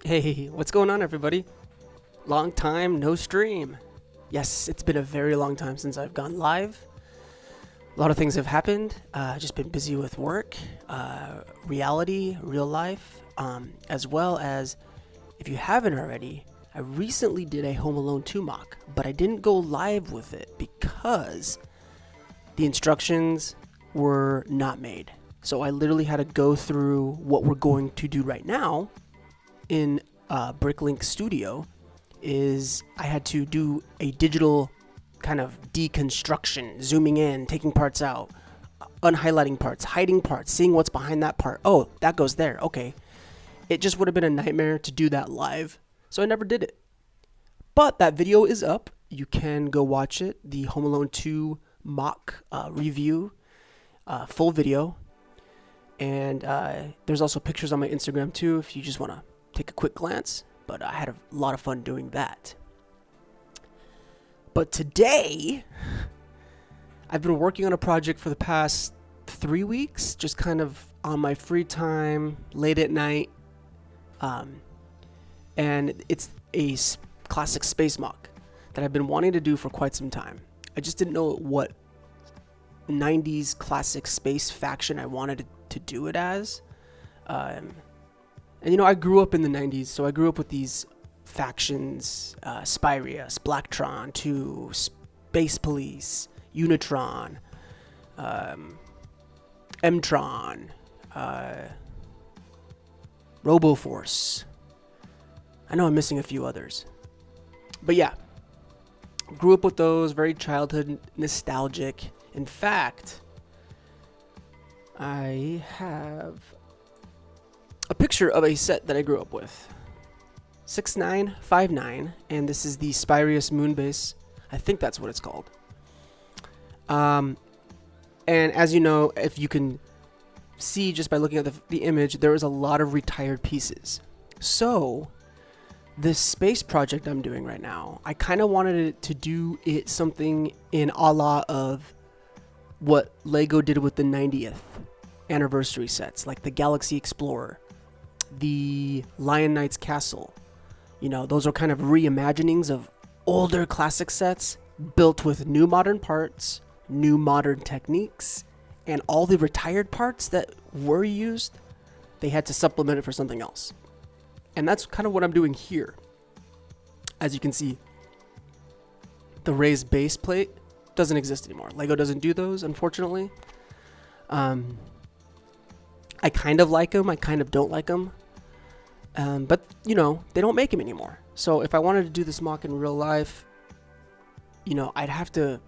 Hey, what's going on, everybody? Long time no stream. Yes, it's been a very long time since I've gone live. A lot of things have happened. Just been busy with work, reality, real life, as well as, if you haven't already, I recently did a Home Alone 2 mock, but I didn't go live with it because the instructions were not made. So I literally had to go through what we're going to do right now in BrickLink Studio. Is I had to do a digital kind of deconstruction, zooming in, taking parts out, unhighlighting parts, hiding parts, seeing what's behind that part. Oh, that goes there. Okay. It just would have been a nightmare to do that live, so I never did it. But that video is up. You can go watch it. The Home Alone 2 mock review, full video. And there's also pictures on my Instagram too if you just want to take a quick glance. But I had a lot of fun doing that. But today, I've been working on a project for the past 3 weeks, just kind of on my free time, late at night. And it's a classic space mock that I've been wanting to do for quite some time. I just didn't know what 90s classic space faction I wanted to do it as. And you know, I grew up in the 90s, so I grew up with these factions, Spyrius, Blacktron, 2, Space Police, Unitron, Mtron, Roboforce. I know I'm missing a few others. But yeah, grew up with those, very childhood nostalgic. In fact, I have a picture of a set that I grew up with. 6959, and this is the Spyrius Moon Base. I think that's what it's called. And as you know, if you can see just by looking at the image, there is a lot of retired pieces. So this space project I'm doing right now, I kind of wanted it to do it something in a la of what Lego did with the 90th anniversary sets, like the Galaxy Explorer, the Lion Knight's Castle. You know, those are kind of reimaginings of older classic sets built with new modern parts, new modern techniques, and all the retired parts that were used, they had to supplement it for something else. And that's kind of what I'm doing here. As you can see, the raised base plate doesn't exist anymore. Lego doesn't do those, unfortunately. I kind of like them, I kind of don't like them. But, you know, they don't make them anymore. So if I wanted to do this mock in real life, you know, I'd have to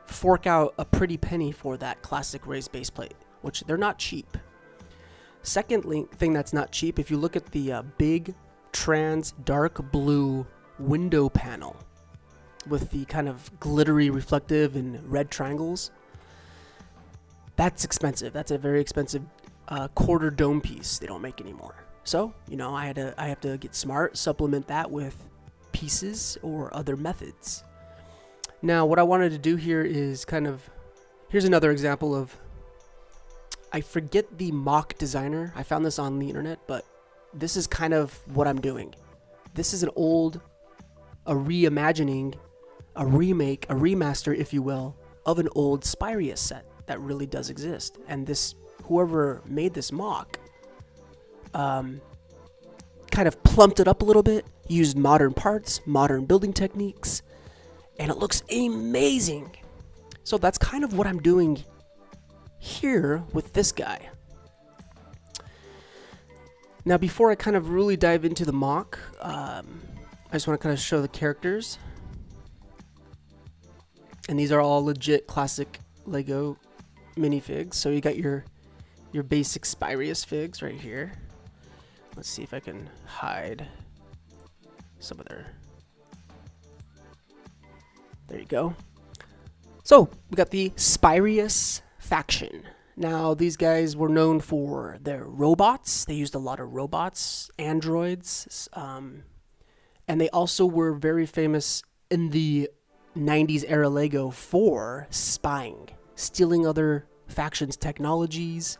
fork out a pretty penny for that classic raised base plate, which they're not cheap. Secondly, thing that's not cheap, if you look at the big trans dark blue window panel with the kind of glittery reflective and red triangles, that's expensive. That's a very expensive quarter dome piece they don't make anymore. So, you know, I have to get smart, supplement that with pieces or other methods. Now, what I wanted to do here is here's another example of, I forget the mock designer. I found this on the internet, but this is kind of what I'm doing. This is a reimagining, a remake, a remaster, if you will, of an old Spyrius set that really does exist. And whoever made this mock, kind of plumped it up a little bit, used modern parts, modern building techniques, and it looks amazing. So that's kind of what I'm doing here with this guy. Now, before I kind of really dive into the mock, I just want to kind of show the characters. And these are all legit classic Lego minifigs. So you got your basic Spyrius figs right here. Let's see if I can hide some of their... There you go. So we got the Spyrius faction. Now, these guys were known for their robots. They used a lot of robots, androids, and they also were very famous in the 90s era Lego for spying, stealing other factions' technologies.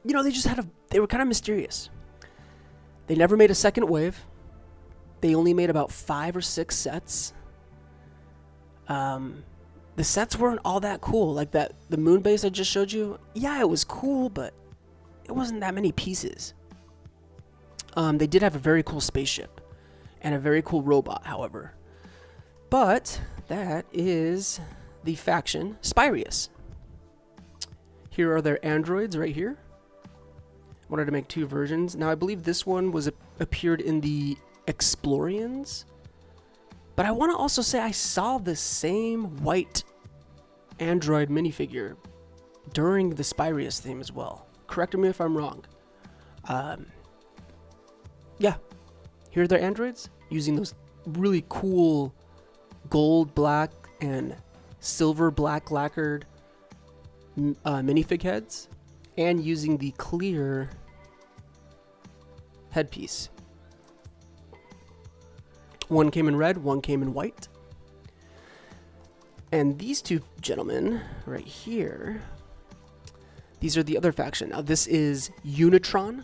You know, they just had a they were kind of mysterious. They never made a second wave. They only made about 5 or 6 sets. The sets weren't all that cool. Like the moon base I just showed you, yeah, it was cool, but it wasn't that many pieces. They did have a very cool spaceship and a very cool robot, however. But that is the faction Spyrius. Here are their androids right here. Wanted to make 2 versions. Now I believe this one was appeared in the Explorians. But I want to also say I saw the same white android minifigure during the Spyrius theme as well. Correct me if I'm wrong. Yeah. Here are their androids using those really cool gold, black, and silver black lacquered minifig heads, and using the clear headpiece. One came in red, one came in white. And these 2 gentlemen right here, these are the other faction. Now this is Unitron.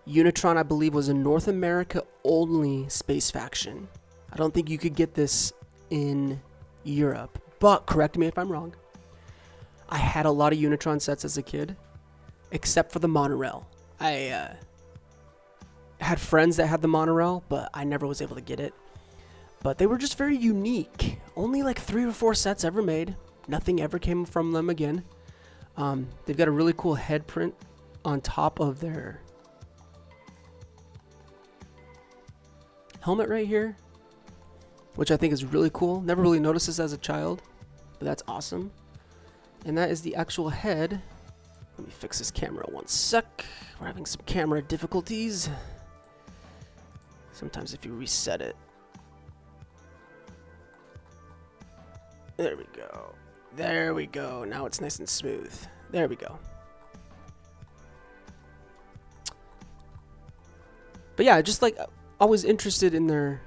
Unitron, I believe, was a North America only space faction. I don't think you could get this in Europe, but correct me if I'm wrong. I had a lot of Unitron sets as a kid, except for the monorail. I had friends that had the monorail, but I never was able to get it. But they were just very unique. Only like 3 or 4 sets ever made. Nothing ever came from them again. They've got a really cool head print on top of their helmet right here, which I think is really cool. Never really noticed this as a child, but that's awesome. And that is the actual head. Let me fix this camera one sec. We're having some camera difficulties. Sometimes if you reset it. There we go. There we go. Now it's nice and smooth. There we go. But yeah, just like I was interested in their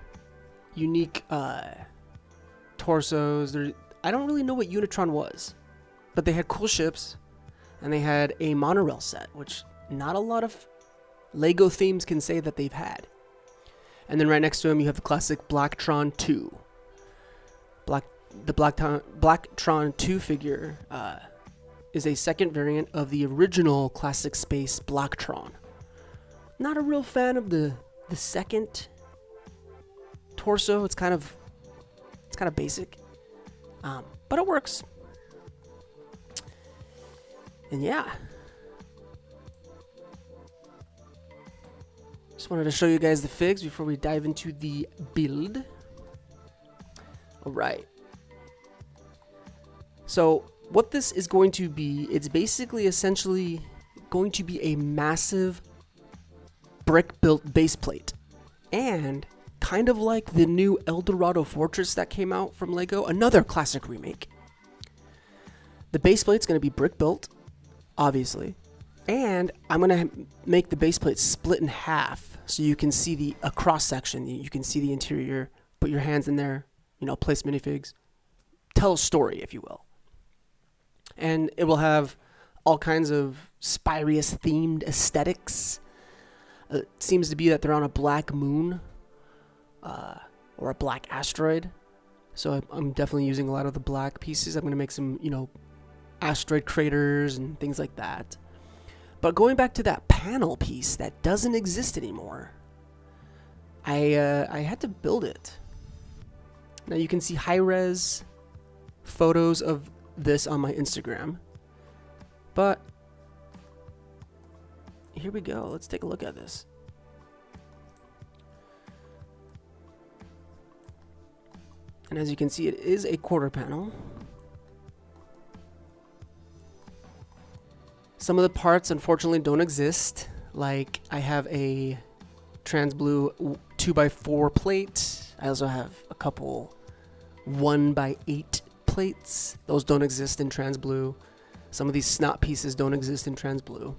unique torsos. I don't really know what Unitron was, but they had cool ships, and they had a monorail set, which not a lot of Lego themes can say that they've had. And then right next to him, you have the classic Blacktron 2. The Blacktron 2 figure is a second variant of the original classic space Blacktron. Not a real fan of the second torso. It's kind of basic, but it works. And yeah, just wanted to show you guys the figs before we dive into the build. All right. So what this is going to be, it's basically essentially going to be a massive brick-built base plate. And kind of like the new El Dorado Fortress that came out from Lego, another classic remake. The base plate's going to be brick-built, obviously. And I'm going to make the base plate split in half so you can see a cross-section. You can see the interior, put your hands in there, place minifigs. Tell a story, if you will. And it will have all kinds of Spyrius-themed aesthetics. It seems to be that they're on a black moon or a black asteroid. So I'm definitely using a lot of the black pieces. I'm going to make some, asteroid craters and things like that. But going back to that panel piece that doesn't exist anymore, I had to build it. Now you can see high-res photos of this on my Instagram. But here we go. Let's take a look at this. And as you can see, it is a quarter panel. Some of the parts, unfortunately, don't exist. Like, I have a TransBlue 2x4 plate. I also have a couple 1x8 plates. Those don't exist in TransBlue. Some of these snot pieces don't exist in TransBlue.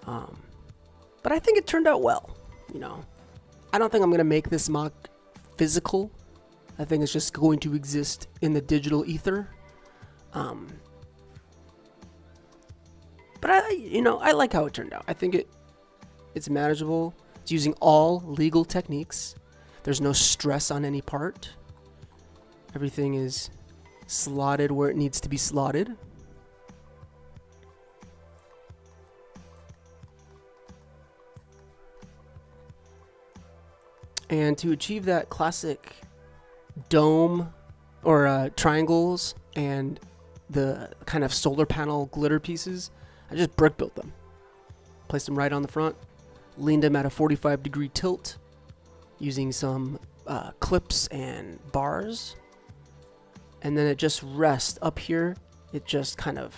But I think it turned out well. I don't think I'm going to make this MOC physical. I think it's just going to exist in the digital ether. But I like how it turned out. I think it's manageable. It's using all legal techniques. There's no stress on any part. Everything is slotted where it needs to be slotted. And to achieve that classic dome or triangles and the kind of solar panel glitter pieces, I just brick built them. Placed them right on the front, leaned them at a 45-degree tilt using some clips and bars. And then it just rests up here. It just kind of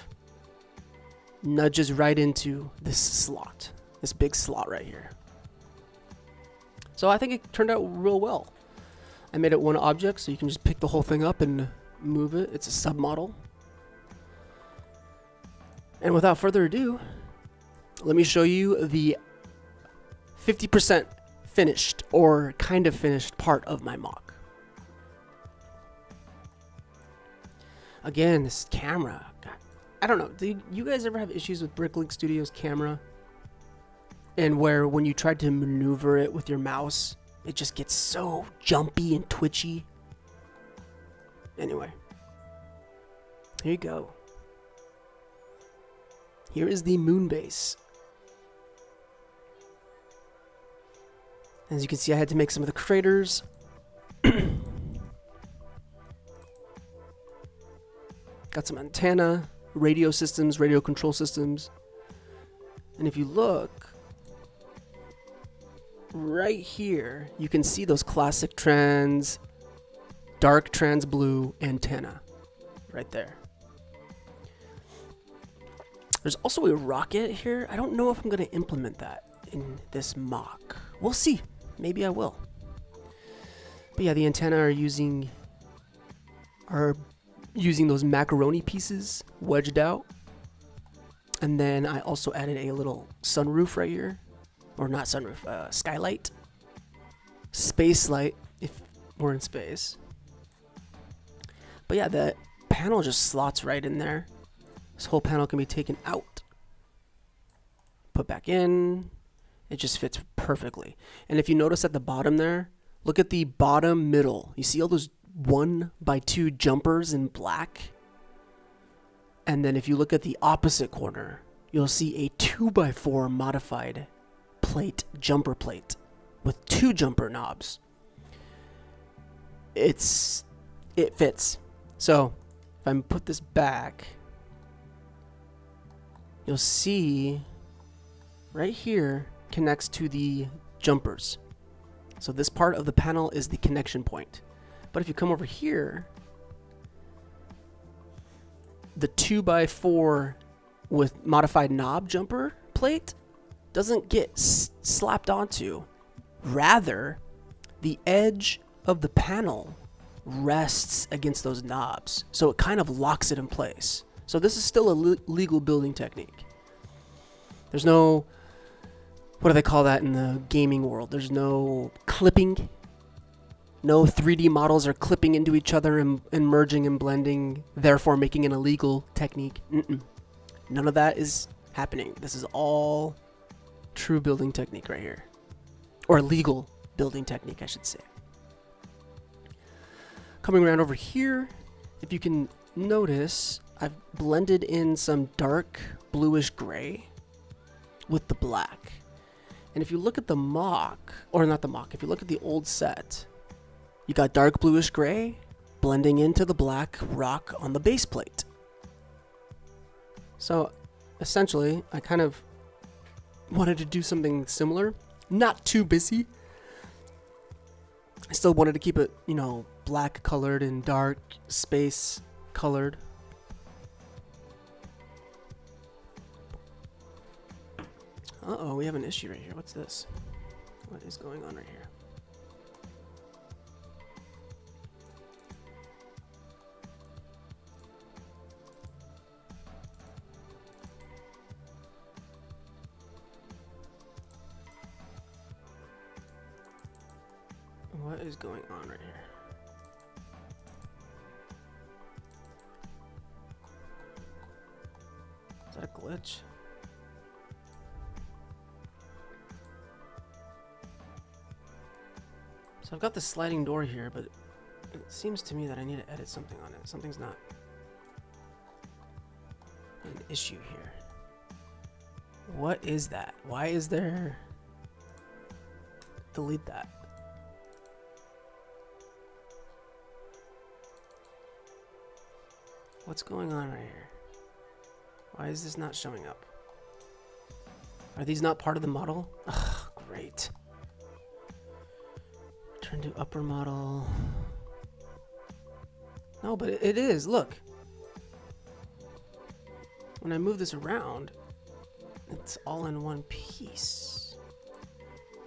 nudges right into this slot, this big slot right here. So I think it turned out real well. I made it one object, so you can just pick the whole thing up and move it. It's a submodel. And without further ado, let me show you the 50% finished or kind of finished part of my MOC. Again, this camera. God, I don't know. Do you guys ever have issues with BrickLink Studio's camera? And where when you try to maneuver it with your mouse, it just gets so jumpy and twitchy. Anyway, here you go. Here is the moon base. As you can see, I had to make some of the craters. Got some antenna, radio systems, radio control systems. And if you look right here, you can see those classic trans, dark trans blue antenna right there. There's also a rocket here. I don't know if I'm going to implement that in this MOC. We'll see. Maybe I will. But yeah, the antenna are using those macaroni pieces wedged out. And then I also added a little sunroof right here. Or not sunroof, skylight. Space light, if we're in space. But yeah, the panel just slots right in there. This whole panel can be taken out. Put back in. It just fits perfectly. And if you notice at the bottom there, look at the bottom middle. You see all those 1x2 jumpers in black? And then if you look at the opposite corner, you'll see a 2x4 modified jumper plate with 2 jumper knobs. It fits. So if I put this back, you'll see right here connects to the jumpers. So this part of the panel is the connection point. But if you come over here, the 2x4 with modified knob jumper plate doesn't get slapped onto. Rather, the edge of the panel rests against those knobs. So it kind of locks it in place. So this is still a legal building technique. There's no, what do they call that in the gaming world? There's no clipping. No 3D models are clipping into each other and merging and blending, therefore making an illegal technique. None of that is happening. This is all true building technique right here. Or legal building technique, I should say. Coming around over here, if you can notice, I've blended in some dark bluish gray with the black. And if you look at the MOC, or not the MOC, if you look at the old set, you got dark bluish gray blending into the black rock on the base plate. So essentially, I kind of wanted to do something similar. Not too busy. I still wanted to keep it, black colored and dark space colored. Uh-oh, we have an issue right here. What's this? What is going on right here? What is going on right here? Is that a glitch? So I've got the sliding door here, but it seems to me that I need to edit something on it. Something's not an issue here. What is that? Why is there... Delete that. What's going on right here? Why is this not showing up? Are these not part of the model? Ugh, great. Turn to upper model. No, but it is. Look. When I move this around, it's all in one piece.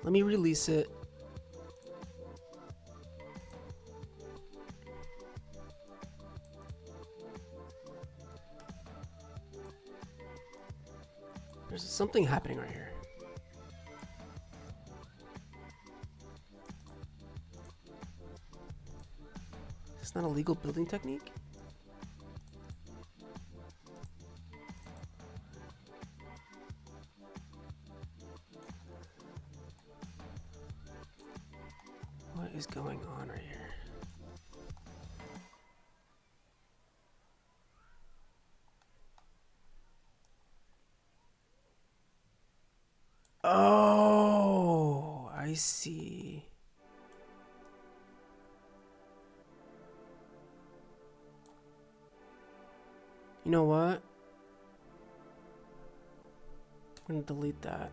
Let me release it. There's something happening right here. It's not a legal building technique? What is going on right here? Oh, I see. You know what? I'm gonna delete that.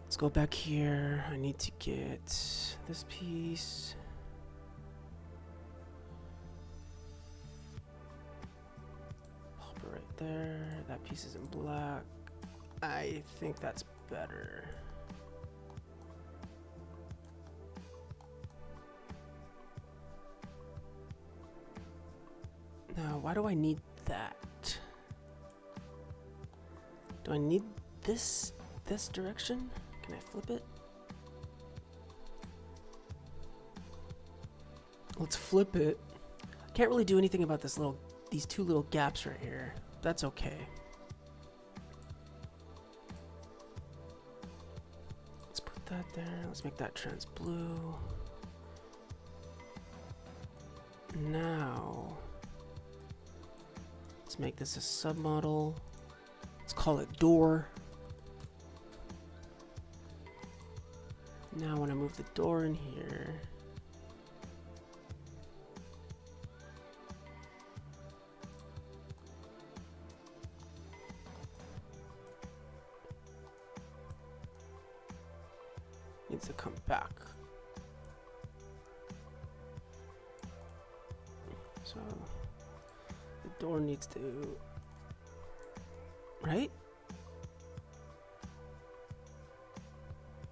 Let's go back here. I need to get this piece. Pop it right there. That piece is in black. I think that's better. Now, why do I need that? Do I need this direction? Can I flip it? Let's flip it. I can't really do anything about these two little gaps right here. That's okay. Let's put that there. Let's make that trans blue. Now, let's make this a submodel. Let's call it door. Now when I move the door in here, needs to come back. So the door needs to, right?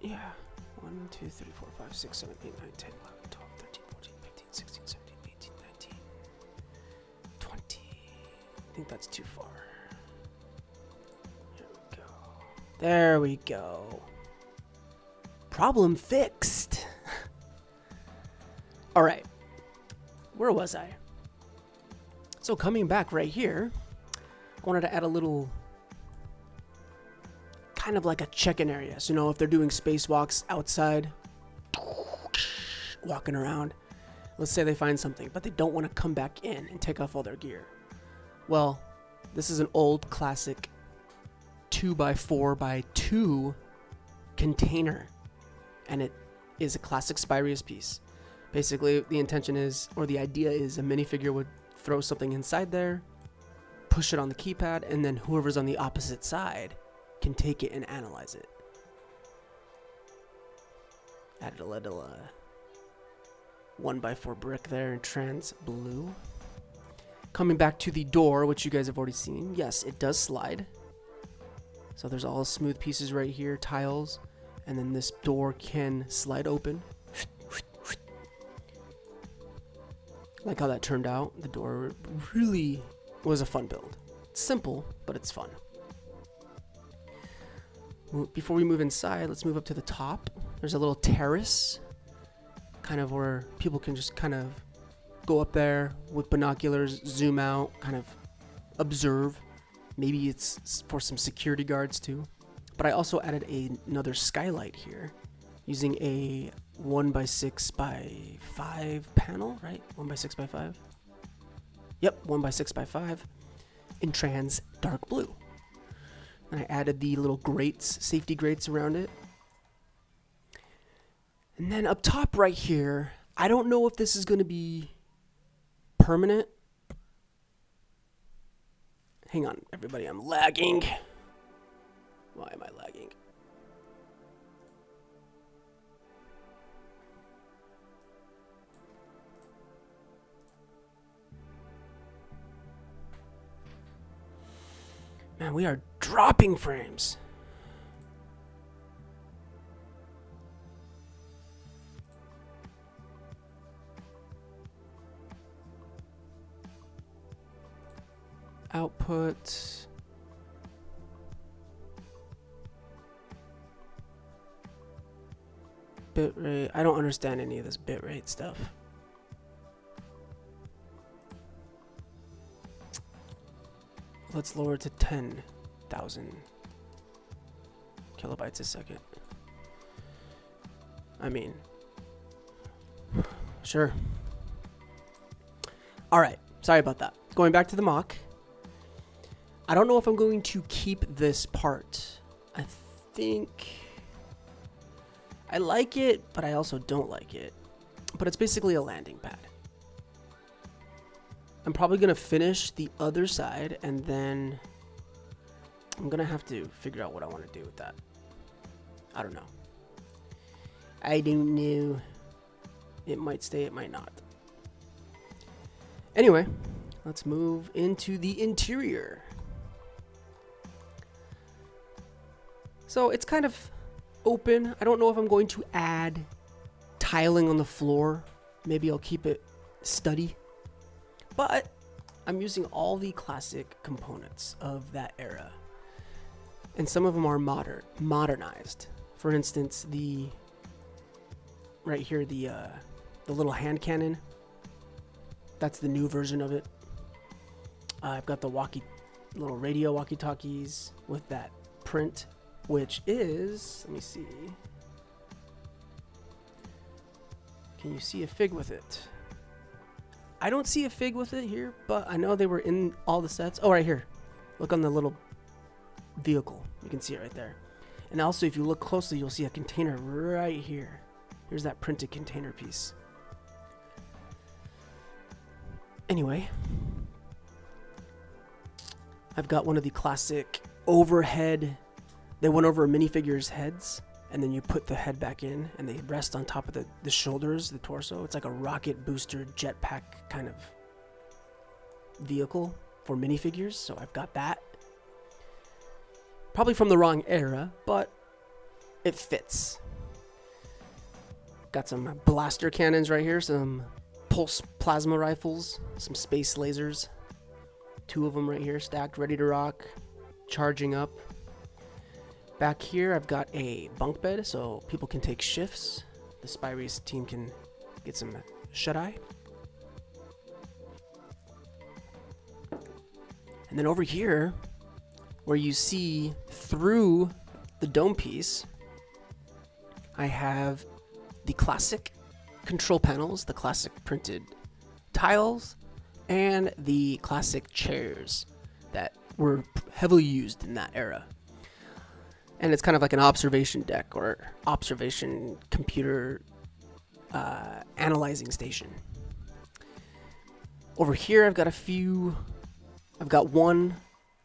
Yeah. 1, 2, 3, 4, 5, 6, 7, 8, 9, 10, 11, 12, 13, 14, 15, 16, 17, 18, 19, 20. I think that's too far. Here we go. There we go. Problem fixed. All right. Where was I? So coming back right here, I wanted to add a little kind of like a check-in area. So, you know, if they're doing spacewalks outside, walking around, let's say they find something, but they don't want to come back in and take off all their gear. Well, this is an old classic 2x4x2 container, and it is a classic Spyrius piece. Basically, the intention is, or the idea is, a minifigure would throw something inside there, push it on the keypad, and then whoever's on the opposite side can take it and analyze it. Added a little 1x4 brick there in trans blue. Coming back to the door, which you guys have already seen. Yes, it does slide. So there's all smooth pieces right here, tiles, and then this door can slide open. Like how that turned out. The door really was a fun build. It's simple, but it's fun. Before we move inside, let's move up to the top. There's a little terrace, kind of where people can just kind of go up there with binoculars, zoom out, kind of observe. Maybe it's for some security guards too. But I also added another skylight here using a 1x6x5 panel, right? 1x6x5. Yep, 1x6x5 in trans dark blue. And I added the little grates, safety grates around it. And then up top right here, I don't know if this is going to be permanent. Hang on, everybody, I'm lagging. Why am I lagging? Man, we are dropping frames. Output. Bitrate. I don't understand any of this bitrate stuff. Let's lower it to 10,000 kilobytes a second. I mean, sure. All right. Sorry about that. Going back to the MOC. I don't know if I'm going to keep this part. I think I like it, but I also don't like it. But it's basically a landing pad. I'm probably going to finish the other side, and then I'm going to have to figure out what I want to do with that. I don't know. I don't know. It might stay, it might not. Anyway, let's move into the interior. So it's kind of open. I don't know if I'm going to add tiling on the floor. Maybe I'll keep it study. But I'm using all the classic components of that era. And some of them are modernized. For instance, right here, the little hand cannon. That's the new version of it. I've got the little radio walkie-talkies with that print, which is, let me see. Can you see a fig with it? I don't see a fig with it here, but I know they were in all the sets. Oh, right here. Look on the little vehicle. You can see it right there. And also, if you look closely, you'll see a container right here. Here's that printed container piece. Anyway, I've got one of the classic overhead. They went over a minifigure's heads, and then you put the head back in, and they rest on top of the shoulders, the torso. It's like a rocket booster jetpack kind of vehicle for minifigures, so I've got that. Probably from the wrong era, but it fits. Got some blaster cannons right here, some pulse plasma rifles, some space lasers. 2 of them right here stacked, ready to rock, charging up. Back here, I've got a bunk bed so people can take shifts. The Spyrius team can get some shut-eye. And then over here, where you see through the dome piece, I have the classic control panels, the classic printed tiles, and the classic chairs that were heavily used in that era. And it's kind of like an observation deck or observation computer analyzing station. Over here, I've got one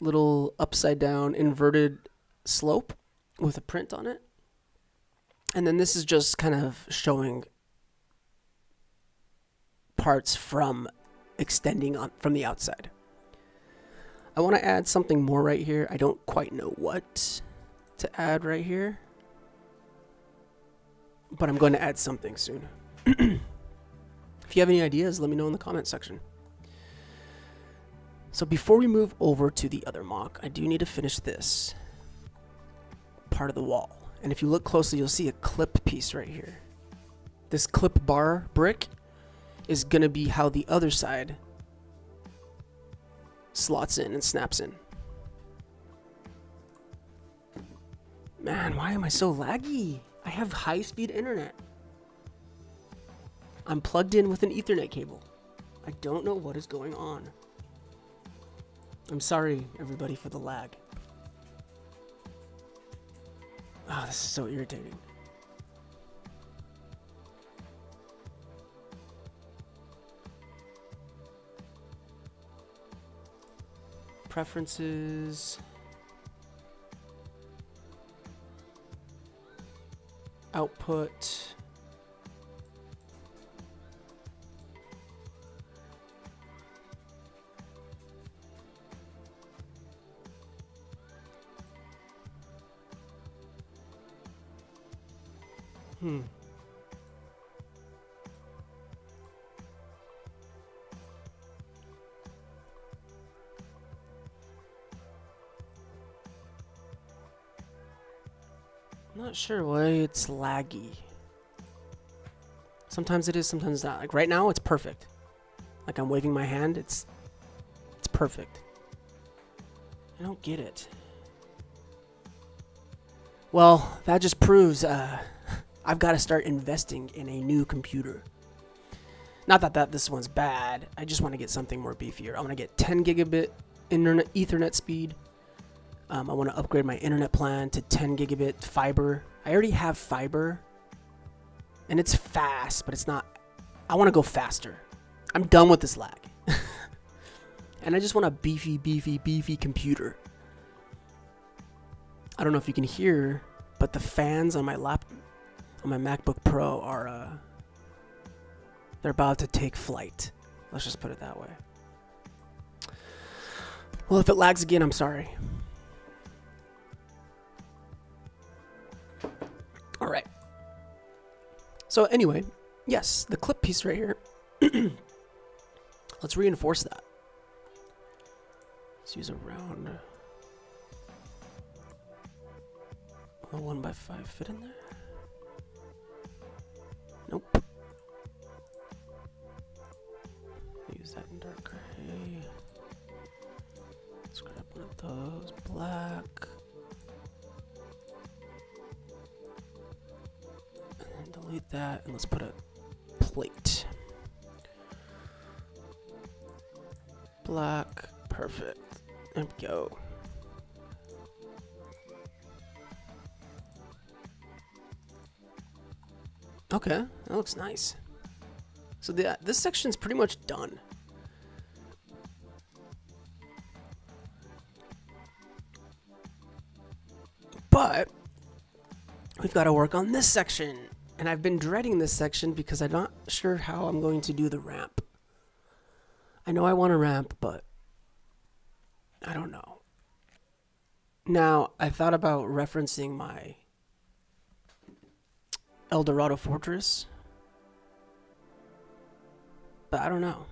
little upside down inverted slope with a print on it. And then this is just kind of showing parts from extending on from the outside. I want to add something more right here. I don't quite know what to add right here, but I'm going to add something soon. If you have any ideas, let me know in the comment section. So before we move over to the other MOC, I do need to finish this part of the wall. And if you look closely, you'll see a clip piece right here. This clip bar brick is going to be how the other side slots in and snaps in. Man, why am I so laggy? I have high-speed internet. I'm plugged in with an Ethernet cable. I don't know what is going on. I'm sorry, everybody, for the lag. Oh, this is so irritating. Preferences. Output. Not sure why it's laggy. Sometimes it is, sometimes not. Like right now, it's perfect. Like I'm waving my hand, it's perfect. I don't get it. Well, that just proves I've got to start investing in a new computer. Not that this one's bad. I just want to get something more beefier. I want to get 10 gigabit internet Ethernet speed. I want to upgrade my internet plan to 10 gigabit fiber. I already have fiber, and it's fast, but it's not. I want to go faster. I'm done with this lag. And I just want a beefy computer. I don't know if you can hear, but the fans on my MacBook Pro are they're about to take flight. Let's just put it that way. Well, if it lags again, I'm sorry. All right. So anyway, yes, the clip piece right here. Let's reinforce that. Let's use a round. A 1x5 fit in there? Nope. Use that in dark gray. Let's grab one of those black. And then delete that, and let's put a plate. Black, perfect. There we go. Okay, that looks nice. So this section's pretty much done. But we've got to work on this section. And I've been dreading this section because I'm not sure how I'm going to do the ramp. I know I want a ramp, but I don't know. Now, I thought about referencing my El Dorado Fortress, but I don't know.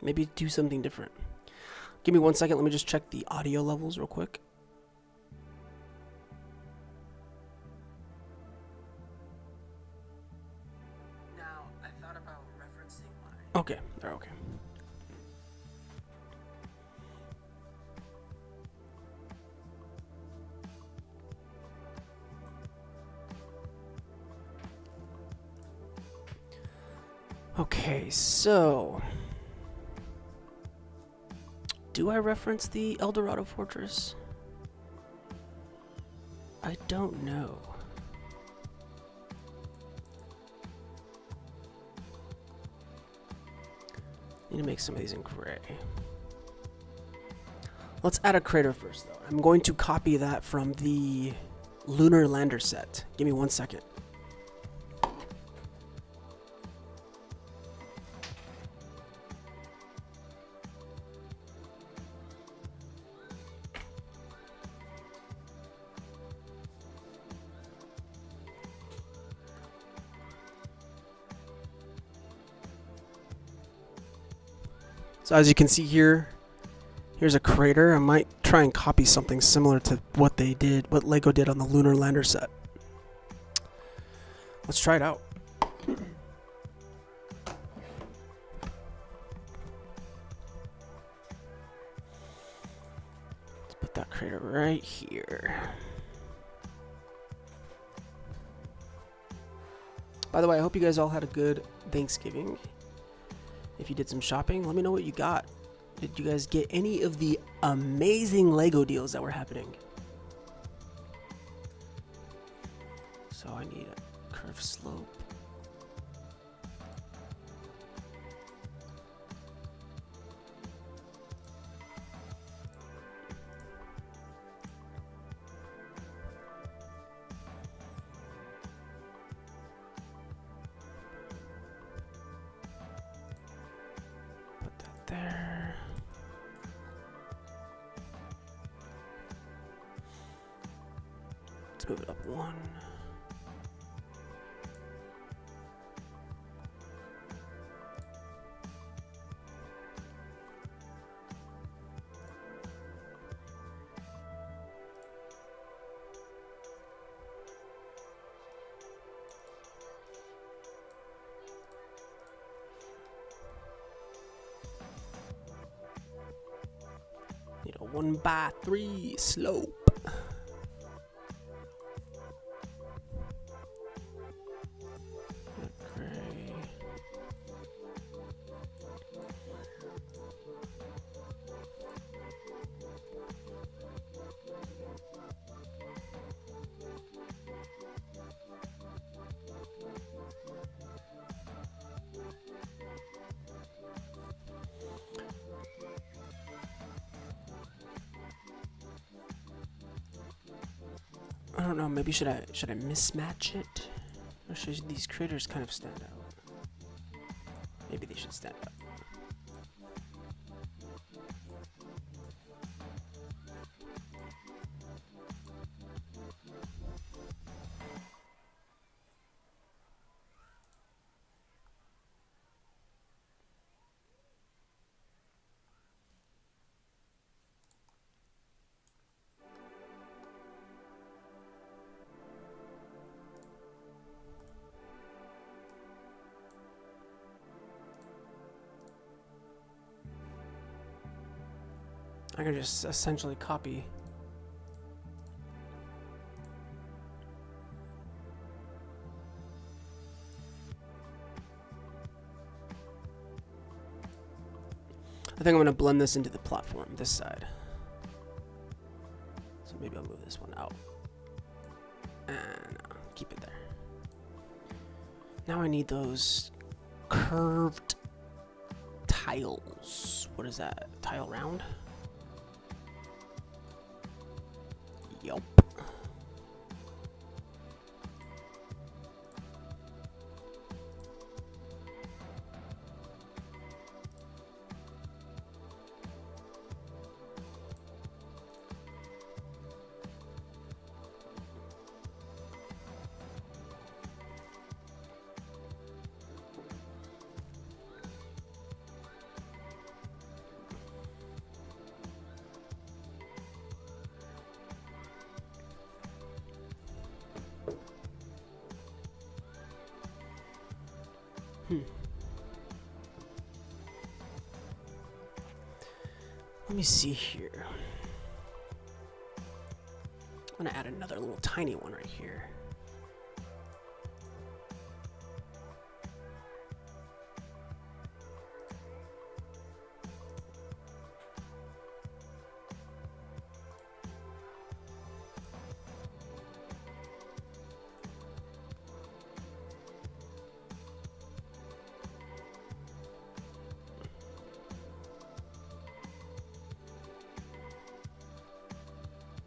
Maybe do something different. Give me 1 second. Let me just check the audio levels real quick. Now, I thought about referencing my... Okay, they're okay. Okay, so do I reference the El Dorado Fortress? I don't know. Need to make some of these in gray. Let's add a crater first, though. I'm going to copy that from the lunar lander set. Give me 1 second. So as you can see here, here's a crater. I might try and copy something similar to what Lego did on the lunar lander set. Let's try it out. Let's put that crater right here. By the way, I hope you guys all had a good Thanksgiving. If you did some shopping, let me know what you got. Did you guys get any of the amazing Lego deals that were happening? So I need a curve slope. Put that there. Let's move it up one. Need a 1x3 slope. Okay. I don't know, maybe should I mismatch it? Or should these critters kind of stand out? Maybe they should stand out. I can just essentially copy. I think I'm going to blend this into the platform, this side. So maybe I'll move this one out. And keep it there. Now I need those curved tiles. What is that? Tile round? Yup. Let me see here. I'm gonna add another little tiny one right here.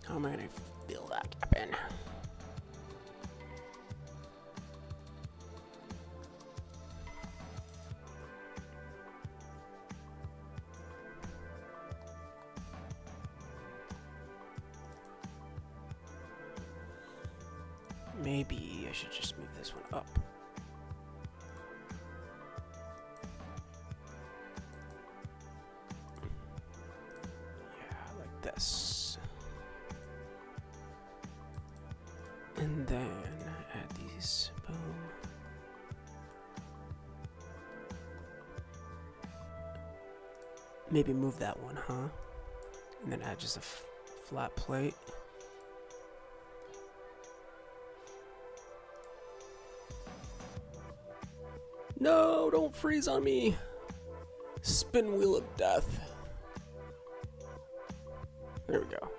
How am I gonna fill that gap in? Maybe I should just move this one up. Yeah, like this. And then add these, boom. Maybe move that one, huh? And then add just a flat plate. No, don't freeze on me. Spin wheel of death. There we go.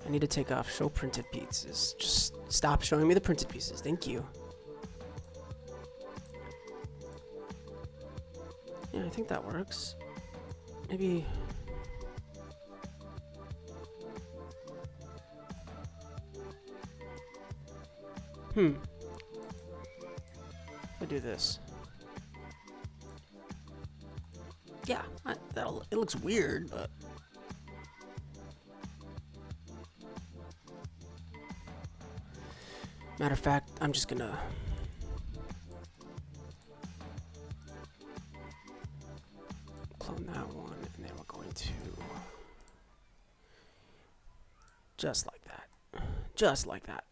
I need to take off show printed pieces. Just stop showing me the printed pieces. Thank you. Yeah, I think that works. Maybe... if I do this. Yeah, it looks weird, but... Matter of fact, I'm just gonna... clone that one, and then we're going to... just like that. Just like that.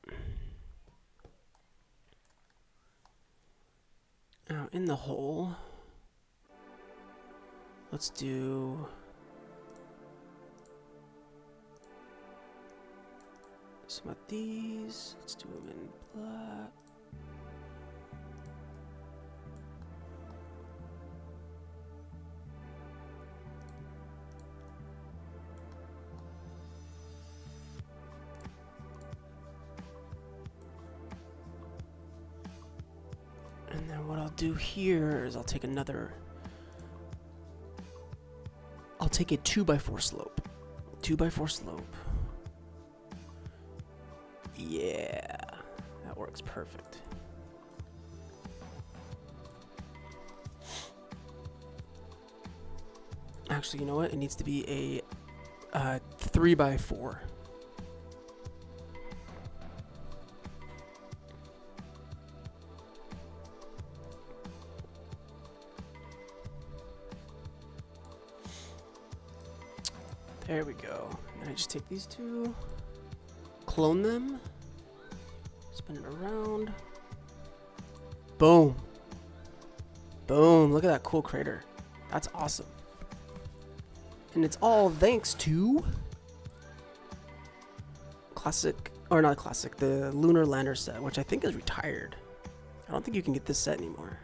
Now, in the hole, let's do... some of these. Let's do them in black. And then what I'll do here is I'll take a 2x4 slope. 2x4 slope. Yeah, that works perfect. Actually, you know what? It needs to be a 3x4. There we go. And I just take these two, clone them, spin it around. Boom. Boom. Look at that cool crater. That's awesome. And it's all thanks to the Lunar Lander set, which I think is retired. I don't think you can get this set anymore.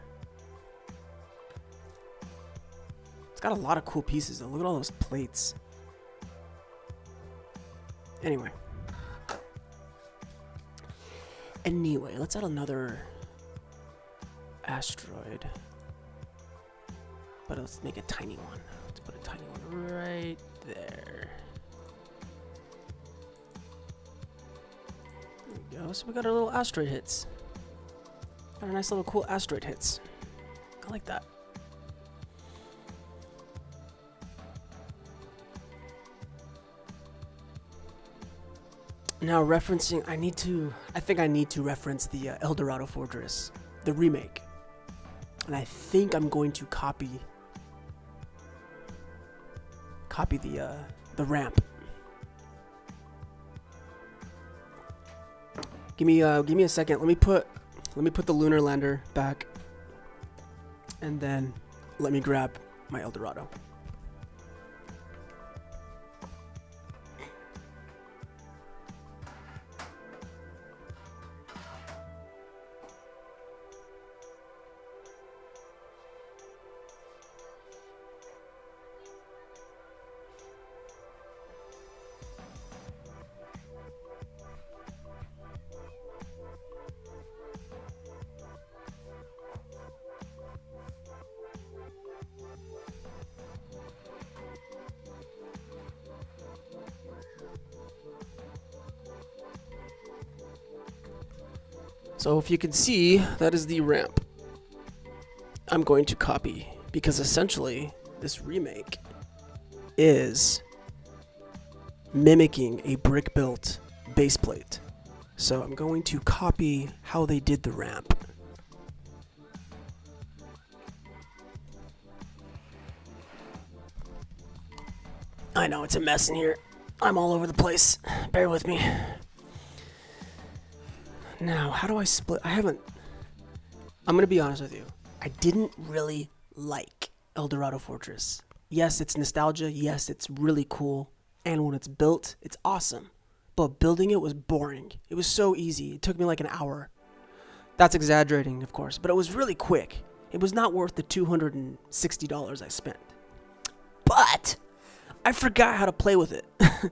It's got a lot of cool pieces though. Look at all those plates. Anyway, let's add another asteroid, but let's make a tiny one. Let's put a tiny one right there. There we go. So we got our little asteroid hits. Got a nice little cool asteroid hits. I like that. Now referencing, I think I need to reference the El Dorado Fortress, the remake. And I think I'm going to copy the ramp. Give me a second. Let me put the lunar lander back, and then let me grab my El Dorado. So if you can see, that is the ramp I'm going to copy, because essentially this remake is mimicking a brick-built base plate. So I'm going to copy how they did the ramp. I know it's a mess in here. I'm all over the place. Bear with me. Now, how do I split? I'm going to be honest with you. I didn't really like El Dorado Fortress. Yes, it's nostalgia. Yes, it's really cool. And when it's built, it's awesome. But building it was boring. It was so easy. It took me like an hour. That's exaggerating, of course, but it was really quick. It was not worth the $260 I spent. But I forgot how to play with it. I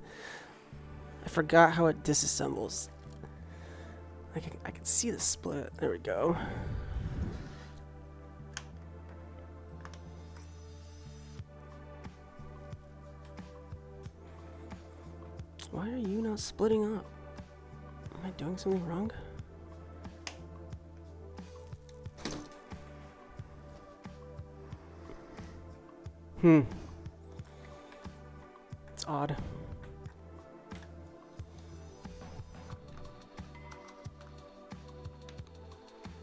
forgot how it disassembles. I can see the split. There we go. Why are you not splitting up? Am I doing something wrong? It's odd.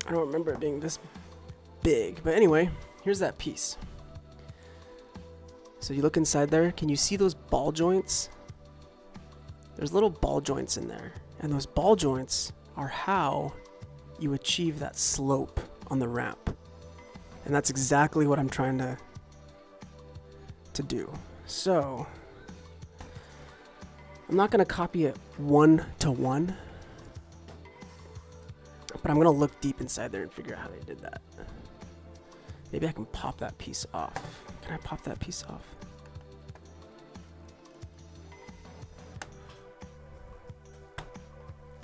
I don't remember it being this big, but anyway, here's that piece. So you look inside there, can you see those ball joints? There's little ball joints in there, and those ball joints are how you achieve that slope on the ramp. And that's exactly what I'm trying to do. So I'm not going to copy it 1-to-1, but I'm going to look deep inside there and figure out how they did that. Maybe I can pop that piece off. Can I pop that piece off?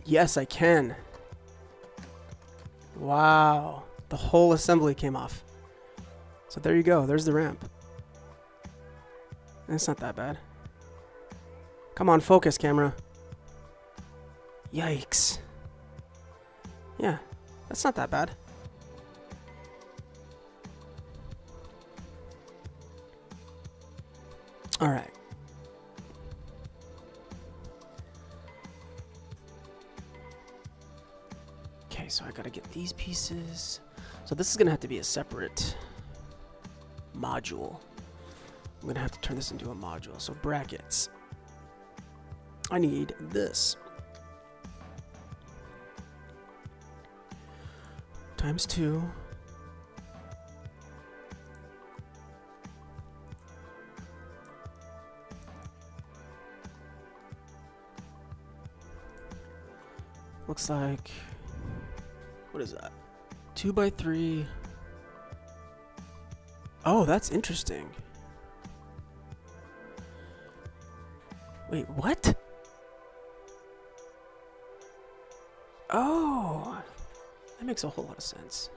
Yes, I can. Wow. The whole assembly came off. So there you go. There's the ramp. It's not that bad. Come on, focus, camera. Yikes. Yeah, that's not that bad. All right. Okay, so I gotta get these pieces. So this is gonna have to be a separate module. I'm gonna have to turn this into a module. So brackets. I need this. Times 2. Looks like, what is that? 2x3. Oh, that's interesting. Wait, what? Oh, that makes a whole lot of sense.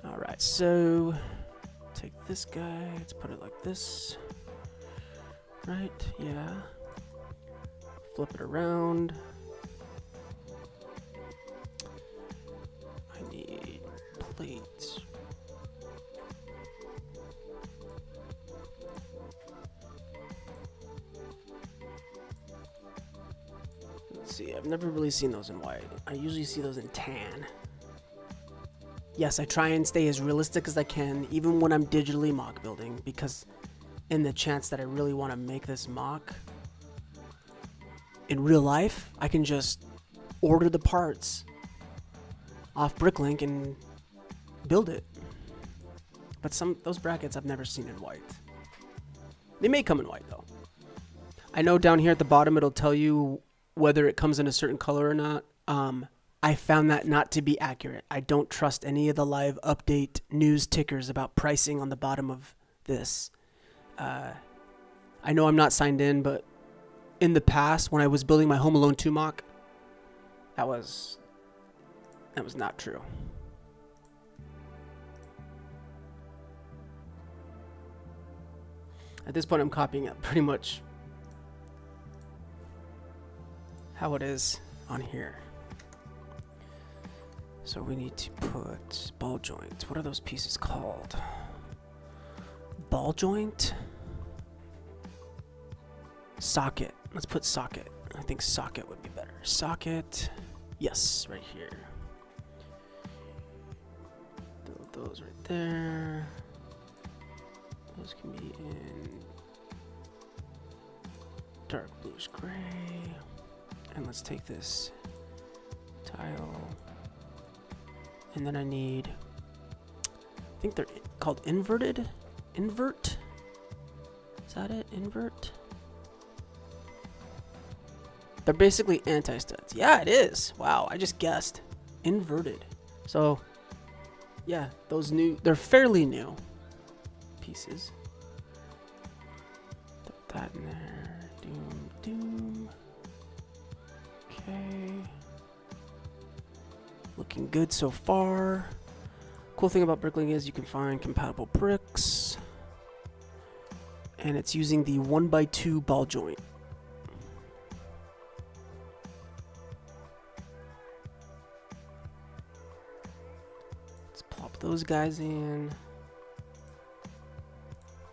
All right, so take this guy, let's put it like this. Right, yeah. Flip it around. I need plates. Let's see, I've never really seen those in white. I usually see those in tan. Yes, I try and stay as realistic as I can, even when I'm digitally mock building, because in the chance that I really want to make this mock in real life, I can just order the parts off BrickLink and build it. But those brackets I've never seen in white. They may come in white though. I know down here at the bottom it'll tell you whether it comes in a certain color or not. I found that not to be accurate. I don't trust any of the live update news tickers about pricing on the bottom of this. I know I'm not signed in, but in the past, when I was building my Home Alone 2 mock, that was not true. At this point, I'm copying it pretty much how it is on here. So we need to put ball joint. What are those pieces called? Ball joint? Socket. Let's put socket. I think socket would be better. Socket. Yes, right here. Throw those right there. Those can be in dark bluish gray. And let's take this tile. And then I need, I think they're called inverted. Invert? Is that it? Invert? They're basically anti-studs. Yeah, it is. Wow, I just guessed. Inverted. So, yeah, they're fairly new pieces. Put that in there. Doom. Okay. Looking good so far. Cool thing about BrickLink is you can find compatible bricks. And it's using the 1x2 ball joint. Let's plop those guys in.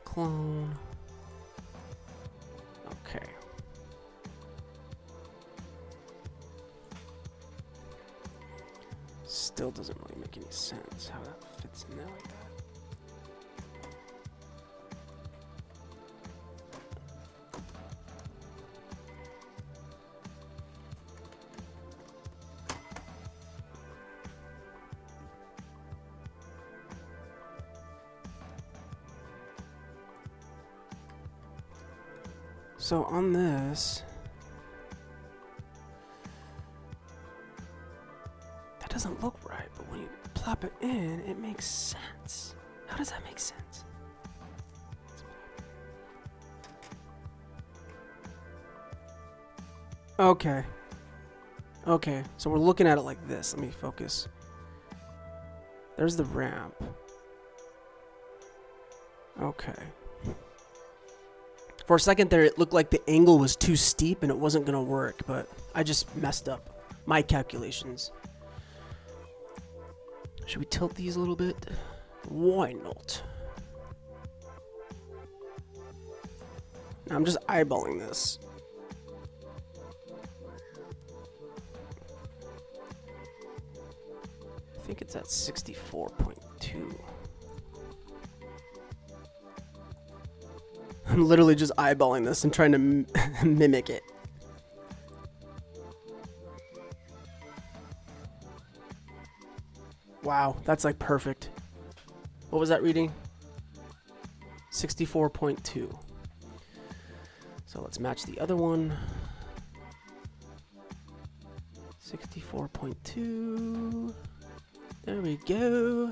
Clone. Okay. Still doesn't really make any sense how that fits in there like that. So on this, that doesn't look right, but when you plop it in, it makes sense. How does that make sense? Okay. Okay, so we're looking at it like this. Let me focus. There's the ramp. Okay. For a second there, it looked like the angle was too steep and it wasn't going to work, but I just messed up my calculations. Should we tilt these a little bit? Why not? Now I'm just eyeballing this. I think it's at 64.2. I'm literally just eyeballing this and trying to mimic it. Wow, that's like perfect. What was that reading? 64.2. So let's match the other one. 64.2. There we go.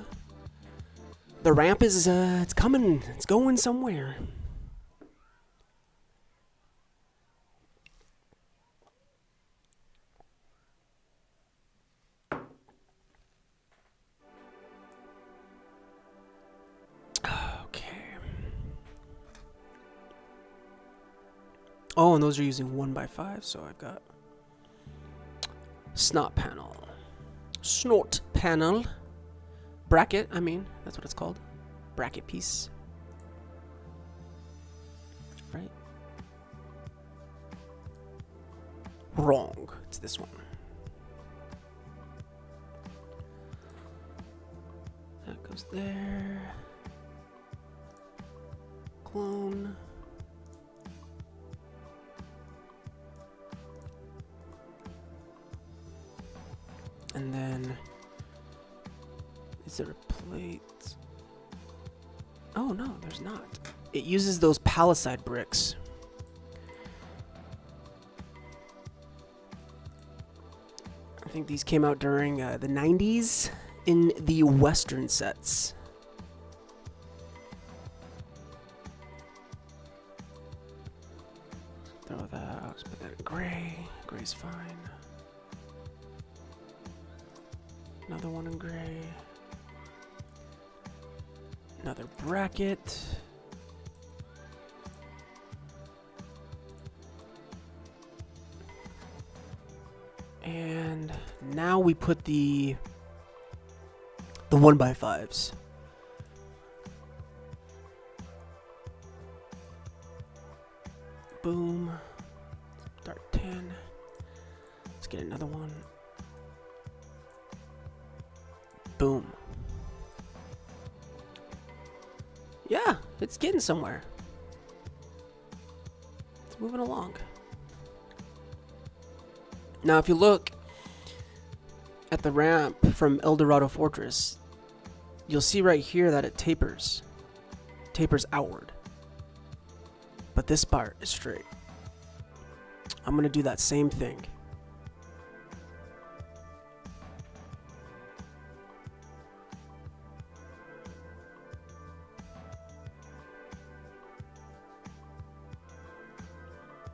The ramp is, it's coming. It's going somewhere. Oh, and those are using 1x5, so I've got snot panel, bracket, I mean, that's what it's called, bracket piece, right? Wrong, it's this one. That goes there, clone. And then, is there a plate? Oh no, there's not. It uses those palisade bricks. I think these came out during the 90s in the Western sets. Throw that out, let's put that in gray. Gray's fine. Another one in gray. Another bracket. And now we put the 1x5s. Boom. Start 10. Let's get another one. Boom. Yeah, it's getting somewhere. It's moving along. Now, if you look at the ramp from El Dorado Fortress, you'll see right here that it tapers outward. But this part is straight. I'm gonna do that same thing.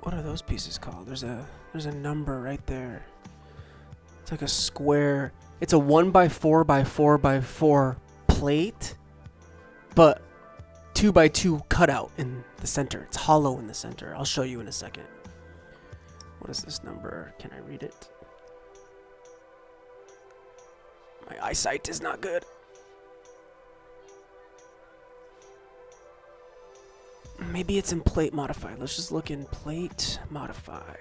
What are those pieces called? There's a number right there. It's like a square. It's a 1x4 by 4 by 4 plate, but 2 by 2 cutout in the center. It's hollow in the center. I'll show you in a second. What is this number? Can I read it? My eyesight is not good. Maybe it's in plate modified. Let's just look in plate modified.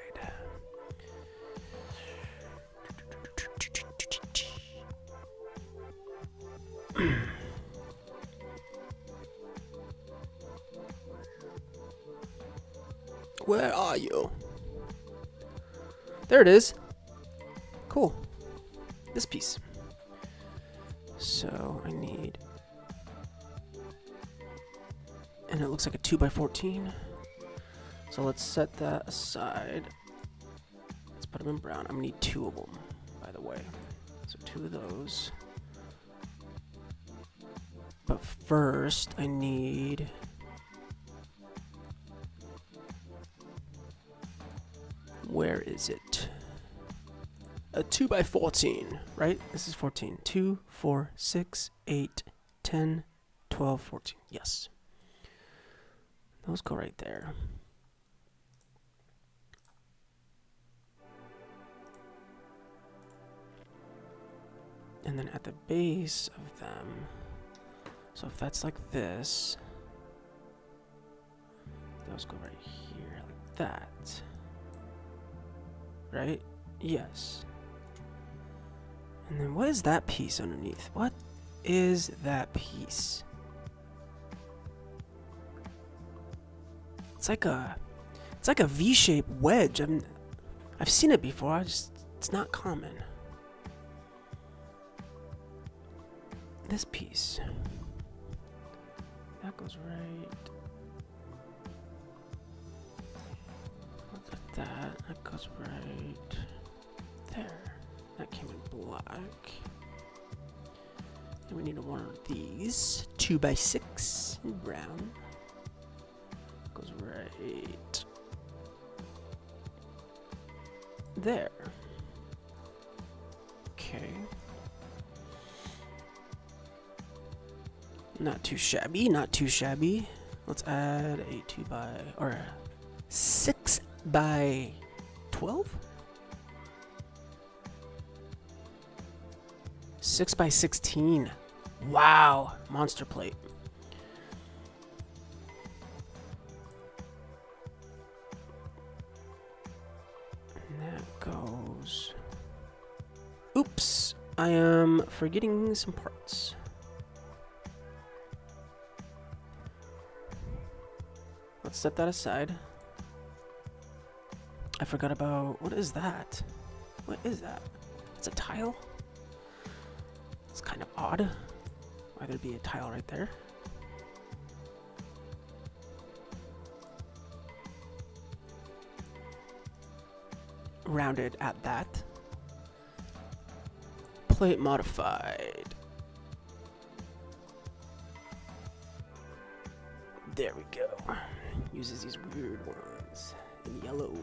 Where are you? There it is. Cool. This piece. So I need, and it looks like a 2x14. So let's set that aside. Let's put them in brown. I'm gonna need 2 of them, by the way. So 2 of those. But first, I need where is it? A 2x14, right? This is 14. 2, 4, 6, 8, 10, 12, 14. Yes. Those go right there. And then at the base of them, so if that's like this, those go right here, like that. Right? Yes. And then what is that piece underneath? What is that piece? It's like a V-shaped wedge. I've seen it before. It's not common. This piece. That goes right like that. That goes right there. That came in black. And we need one of these. 2x6 in brown. Goes right there. Okay. Not too shabby, not too shabby. Let's add a 6 by 12? 6 by 16. Wow, monster plate. And that goes. Oops, I am forgetting some parts. Let's set that aside. I forgot about, what is that? What is that? It's a tile? It's kind of odd. Why there'd be a tile right there? Rounded at that. Plate modified. There we go. Uses these weird ones in yellow.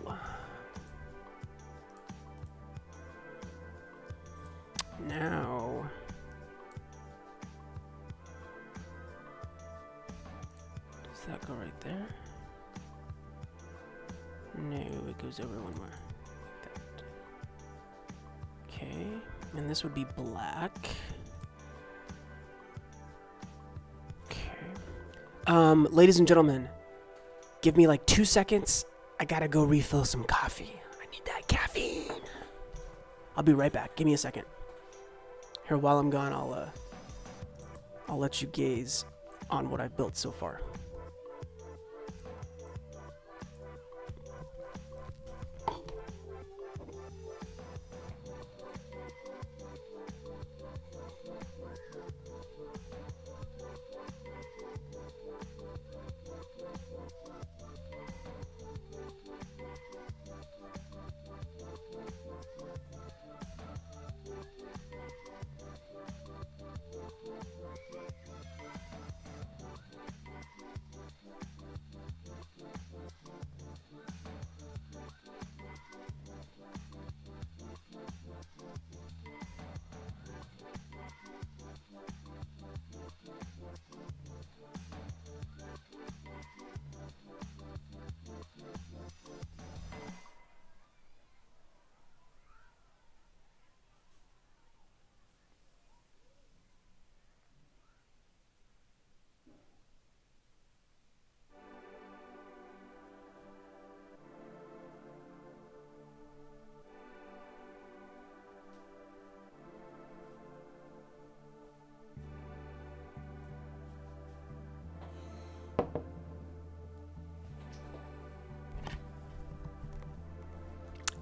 Now, does that go right there? No, it goes over one more. Like that. Okay, and this would be black. Ladies and gentlemen, give me like 2 seconds. I gotta go refill some coffee. I need that caffeine. I'll be right back. Give me a second. Here, while I'm gone, I'll let you gaze on what I've built so far.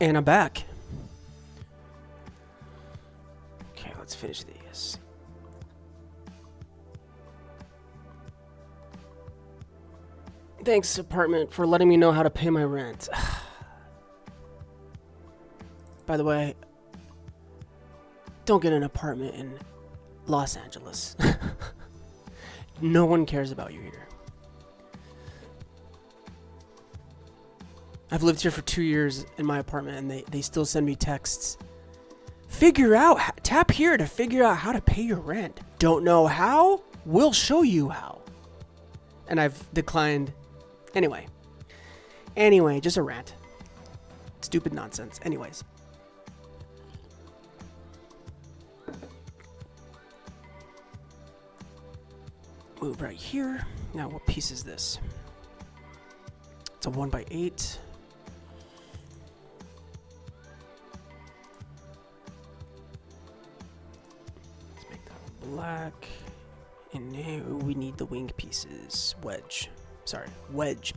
And I'm back. Okay, let's finish these. Thanks, apartment, for letting me know how to pay my rent. By the way, don't get an apartment in Los Angeles. No one cares about you here. I've lived here for 2 years in my apartment, and they still send me texts. Tap here to figure out how to pay your rent. Don't know how? We'll show you how. And I've declined. Anyway, just a rant. Stupid nonsense. Anyways. Move right here. Now, what piece is this? It's a 1x8. Let's make that black. And now we need the wing pieces. Wedge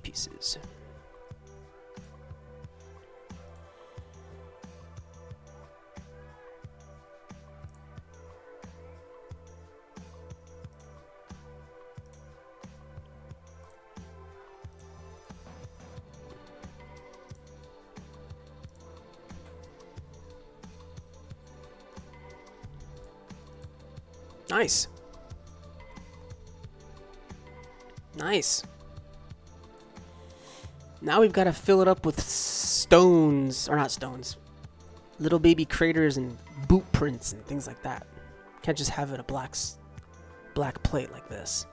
pieces. Nice. Nice. Now we've got to fill it up with stones, or not stones, little baby craters and boot prints and things like that. Can't just have it a black plate like this.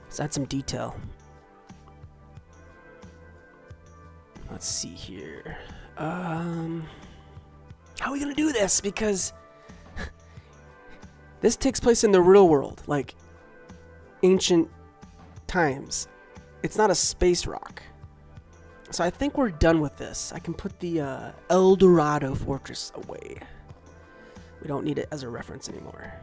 Let's add some detail. Let's see here. How are we gonna do this? Because this takes place in the real world, like ancient times. It's not a space rock. So I think we're done with this. I can put the El Dorado fortress away. We don't need it as a reference anymore.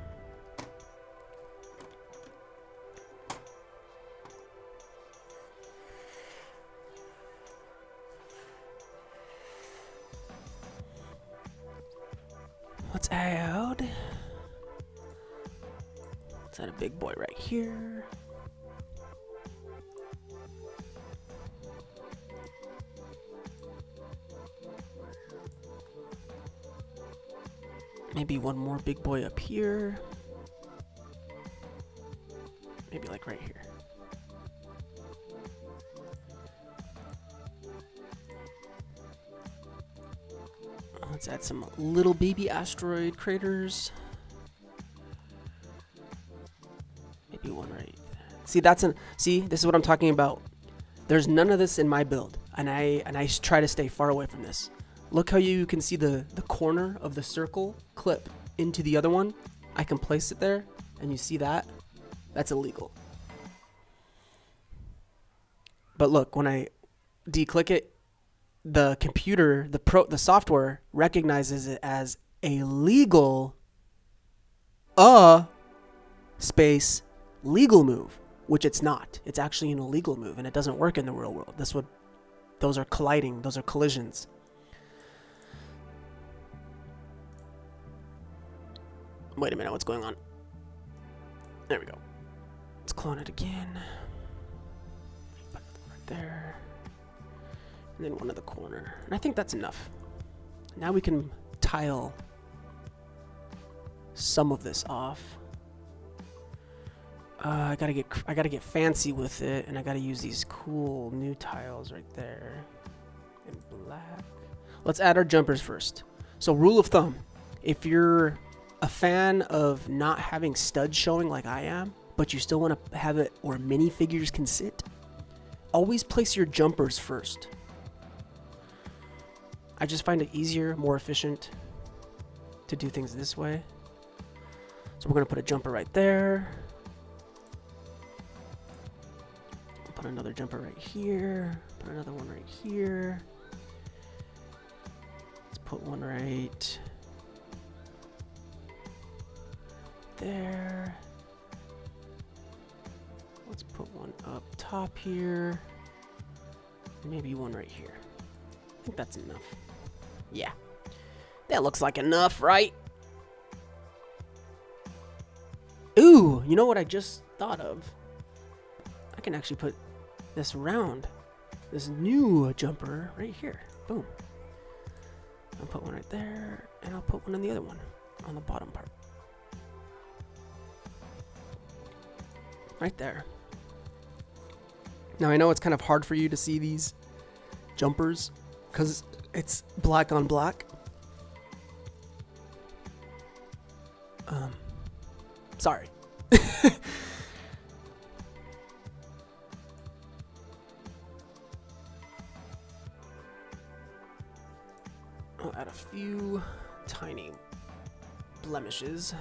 Let's add a big boy right here. Maybe one more big boy up here. Maybe like right here. Let's add some little baby asteroid craters. Maybe one right there. See, this is what I'm talking about. There's none of this in my build, and I try to stay far away from this. Look how you can see the corner of the circle clip into the other one. I can place it there, and you see that? That's illegal. But look, when I declick it, the computer, the software recognizes it as a legal space legal move, which it's not. It's actually an illegal move, and it doesn't work in the real world. Those are colliding. Those are collisions. Wait a minute, what's going on? There we go. Let's clone it again. Put it right there. And then one in the corner. And I think that's enough. Now we can tile some of this off. I gotta get fancy with it, and I gotta use these cool new tiles right there in black. Let's add our jumpers first. So rule of thumb, if you're a fan of not having studs showing like I am, but you still want to have it where minifigures can sit, always place your jumpers first. I just find it easier, more efficient to do things this way. So we're going to put a jumper right there. Put another jumper right here. Put another one right here. Let's put one right there. Let's put one up top here. Maybe one right here. I think that's enough. Yeah. That looks like enough, right? Ooh, you know what I just thought of? I can actually put this round, this new jumper right here. Boom. I'll put one right there, and I'll put one on the other one, on the bottom part. Right there. Now I know it's kind of hard for you to see these jumpers because it's black on black. Sorry. I'll add a few tiny blemishes.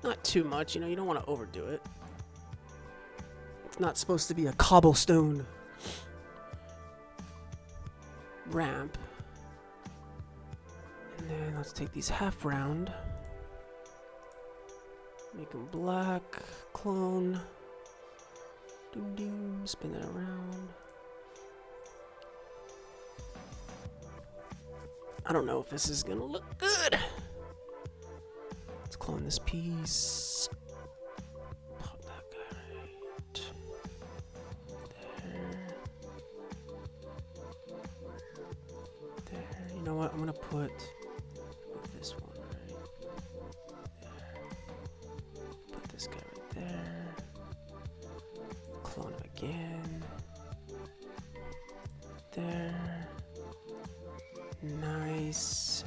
Not too much, you know, you don't want to overdo it. It's not supposed to be a cobblestone ramp. And then let's take these half round. Make them black. Clone. Doom doom. Spin that around. I don't know if this is gonna look good. Let's clone this piece. Pop that guy right there. There. You know what? I'm gonna put this one right there. Put this guy right there. Clone him again. There. Nice.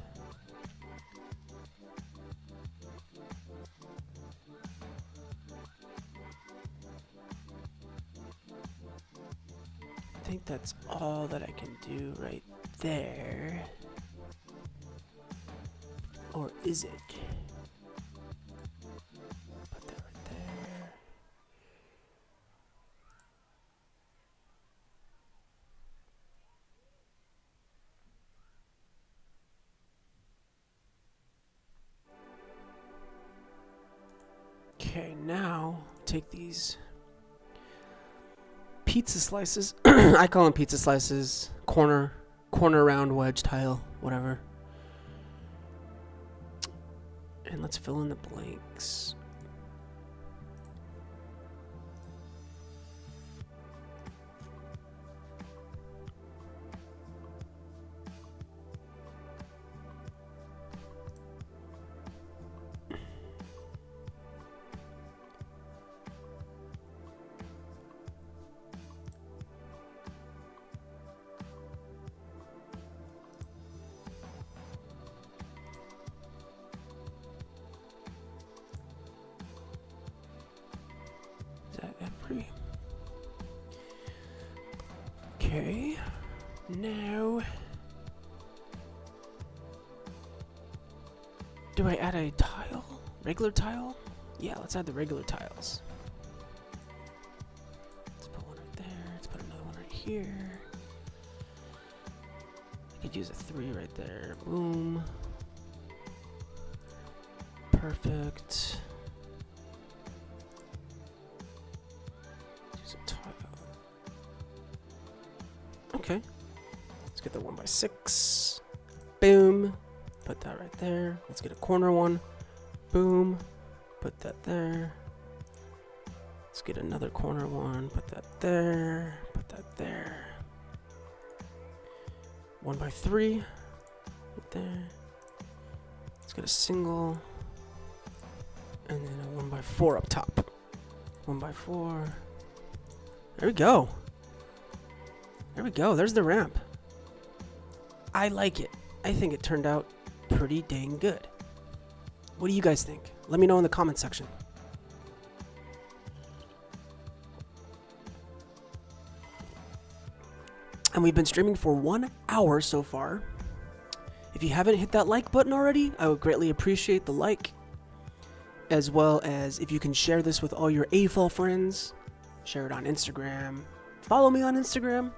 I think that's all that I can do right there. Or is it? Put that right there. Okay, now take these pizza slices. I call them pizza slices. Corner round wedge tile, whatever. And let's fill in the blanks. Okay, now do I add a tile? Regular tile? Yeah, let's add the regular tiles. Let's put one right there. Let's put another one right here. I could use a 3 right there. Boom. Perfect. Use a tile. Okay, let's get the 1x6. Boom. Put that right there. Let's get a corner one. Boom. Put that there. Let's get another corner one. Put that there. Put that there. 1x3. Right there. Let's get a single. And then a 1x4 up top. 1x4. There we go. There we go. There's the ramp. I like it. I think it turned out pretty dang good. What do you guys think? Let me know in the comment section. And we've been streaming for 1 hour so far. If you haven't hit that like button already, I would greatly appreciate the like. As well as if you can share this with all your AFOL friends. Share it on Instagram. Follow me on Instagram.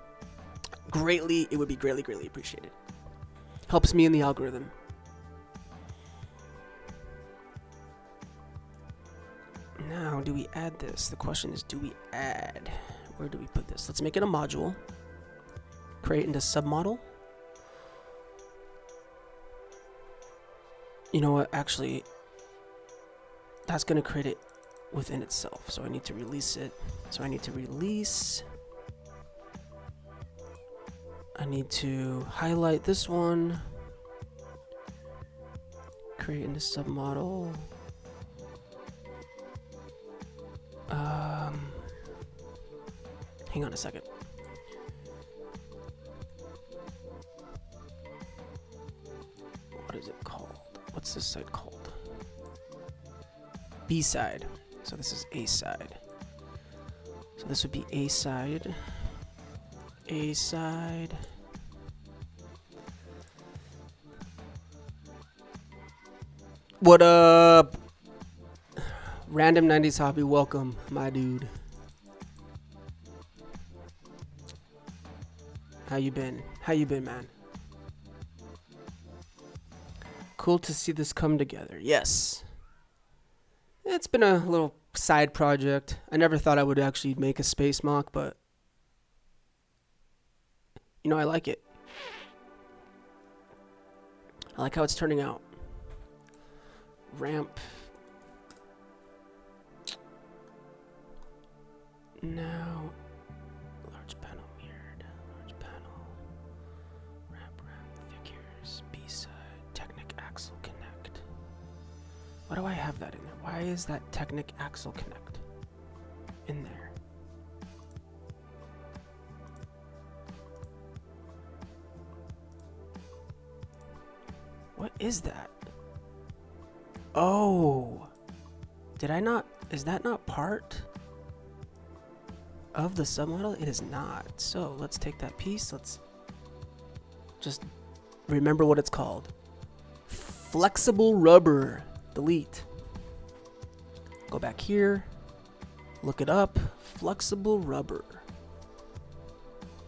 It would be greatly appreciated. Helps me in the algorithm. Now, do we add this? The question is, do we add? Where do we put this? Let's make it a module. Create into submodel. You know what? Actually, that's going to create it within itself. So I need to release it. So I need to release. I need to highlight this one. Create into submodel. Hang on a second. What is it called? What's this side called? B side. So this is A side. So this would be A side. A side. What up? Random 90s Hobby, welcome, my dude. How you been? How you been, man? Cool to see this come together. Yes. It's been a little side project. I never thought I would actually make a space MOC, but you know, I like it. I like how it's turning out. Ramp. Now, large panel mirrored, large panel, ramp, figures, B-side, Technic Axle Connect. Why do I have that in there? Why is that Technic Axle Connect in there? What is that? Oh, did I not, is that not part of the submodel? It is not. So let's take that piece. Let's just remember what it's called. Flexible rubber. Delete. Go back here. Look it up. Flexible rubber.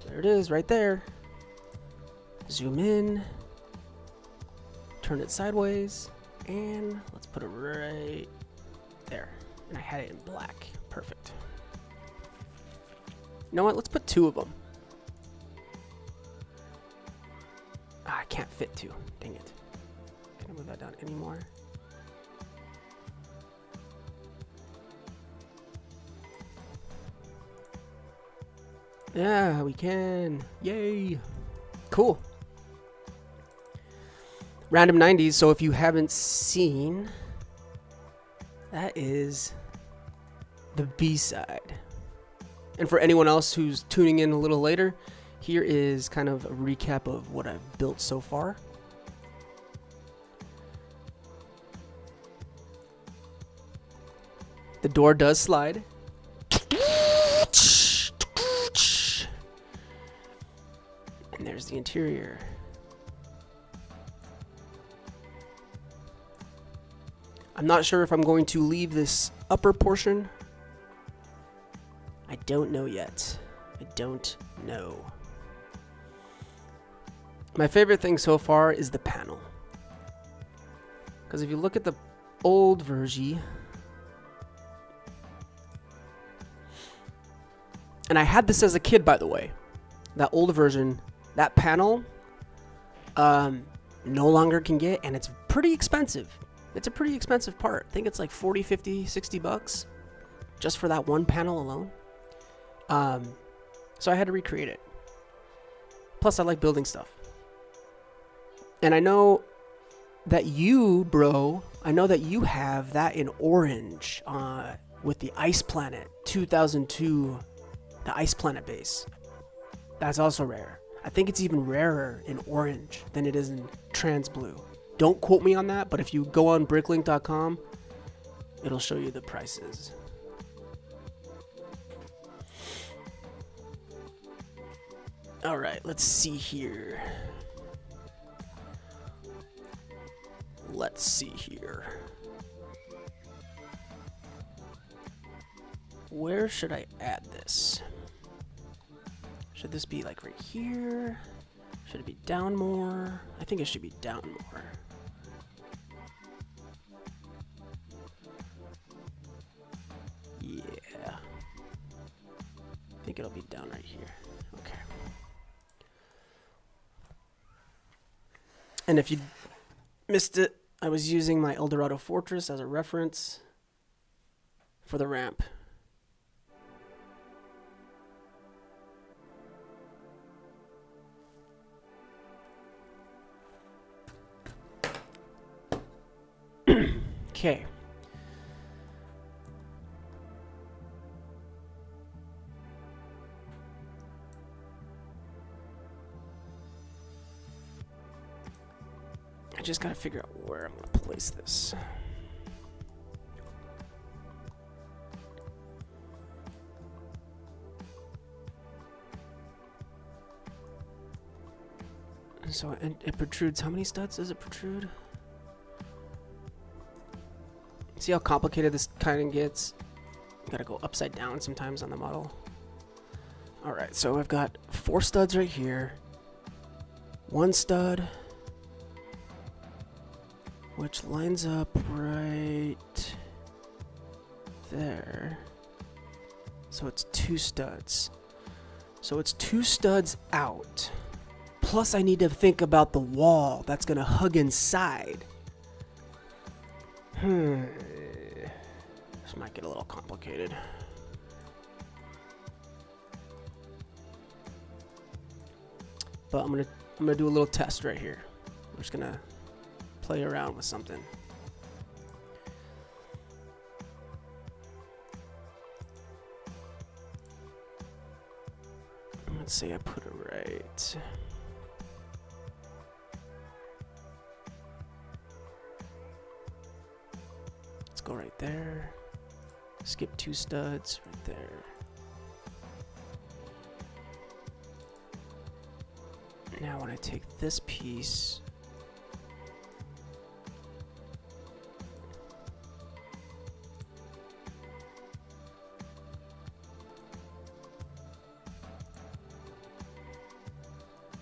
There it is right there. Zoom in. Turn it sideways. And let's put it right there. And I had it in black. Perfect. You know what? Let's put two of them. I can't fit two. Dang it. Can I move that down anymore? Yeah, we can. Yay. Cool. Random 90s. So if you haven't seen, that is the B-side. And for anyone else who's tuning in a little later, here is kind of a recap of what I've built so far. The door does slide. And there's the interior. I'm not sure if I'm going to leave this upper portion. I don't know yet. I don't know. My favorite thing so far is the panel. Because if you look at the old version, and I had this as a kid, by the way, that old version, that panel no longer can get, and it's pretty expensive. It's a pretty expensive part. I think it's like 40, 50, 60 bucks just for that one panel alone. So I had to recreate it. Plus, I like building stuff. And I know that you, bro, I know that you have that in orange with the Ice Planet 2002, the Ice Planet base. That's also rare. I think it's even rarer in orange than it is in trans blue. Don't quote me on that, but if you go on BrickLink.com, it'll show you the prices. All right, let's see here. Let's see here. Where should I add this? Should this be like right here? Should it be down more? I think it should be down more. it'll be down right here. Okay. And if you missed it, I was using my Eldorado Fortress as a reference for the ramp. Okay. I just gotta figure out where I'm gonna place this. So it protrudes. How many studs does it protrude? See how complicated this kind of gets? You gotta go upside down sometimes on the model. Alright, so I've got 4 studs right here. 1 stud, which lines up right there. So it's 2 studs. So it's 2 studs out. Plus I need to think about the wall that's gonna hug inside. This might get a little complicated. But I'm gonna do a little test right here. I'm just gonna play around with something. Let's say I put it right. Let's go right there. Skip 2 studs right there. Now when I take this piece,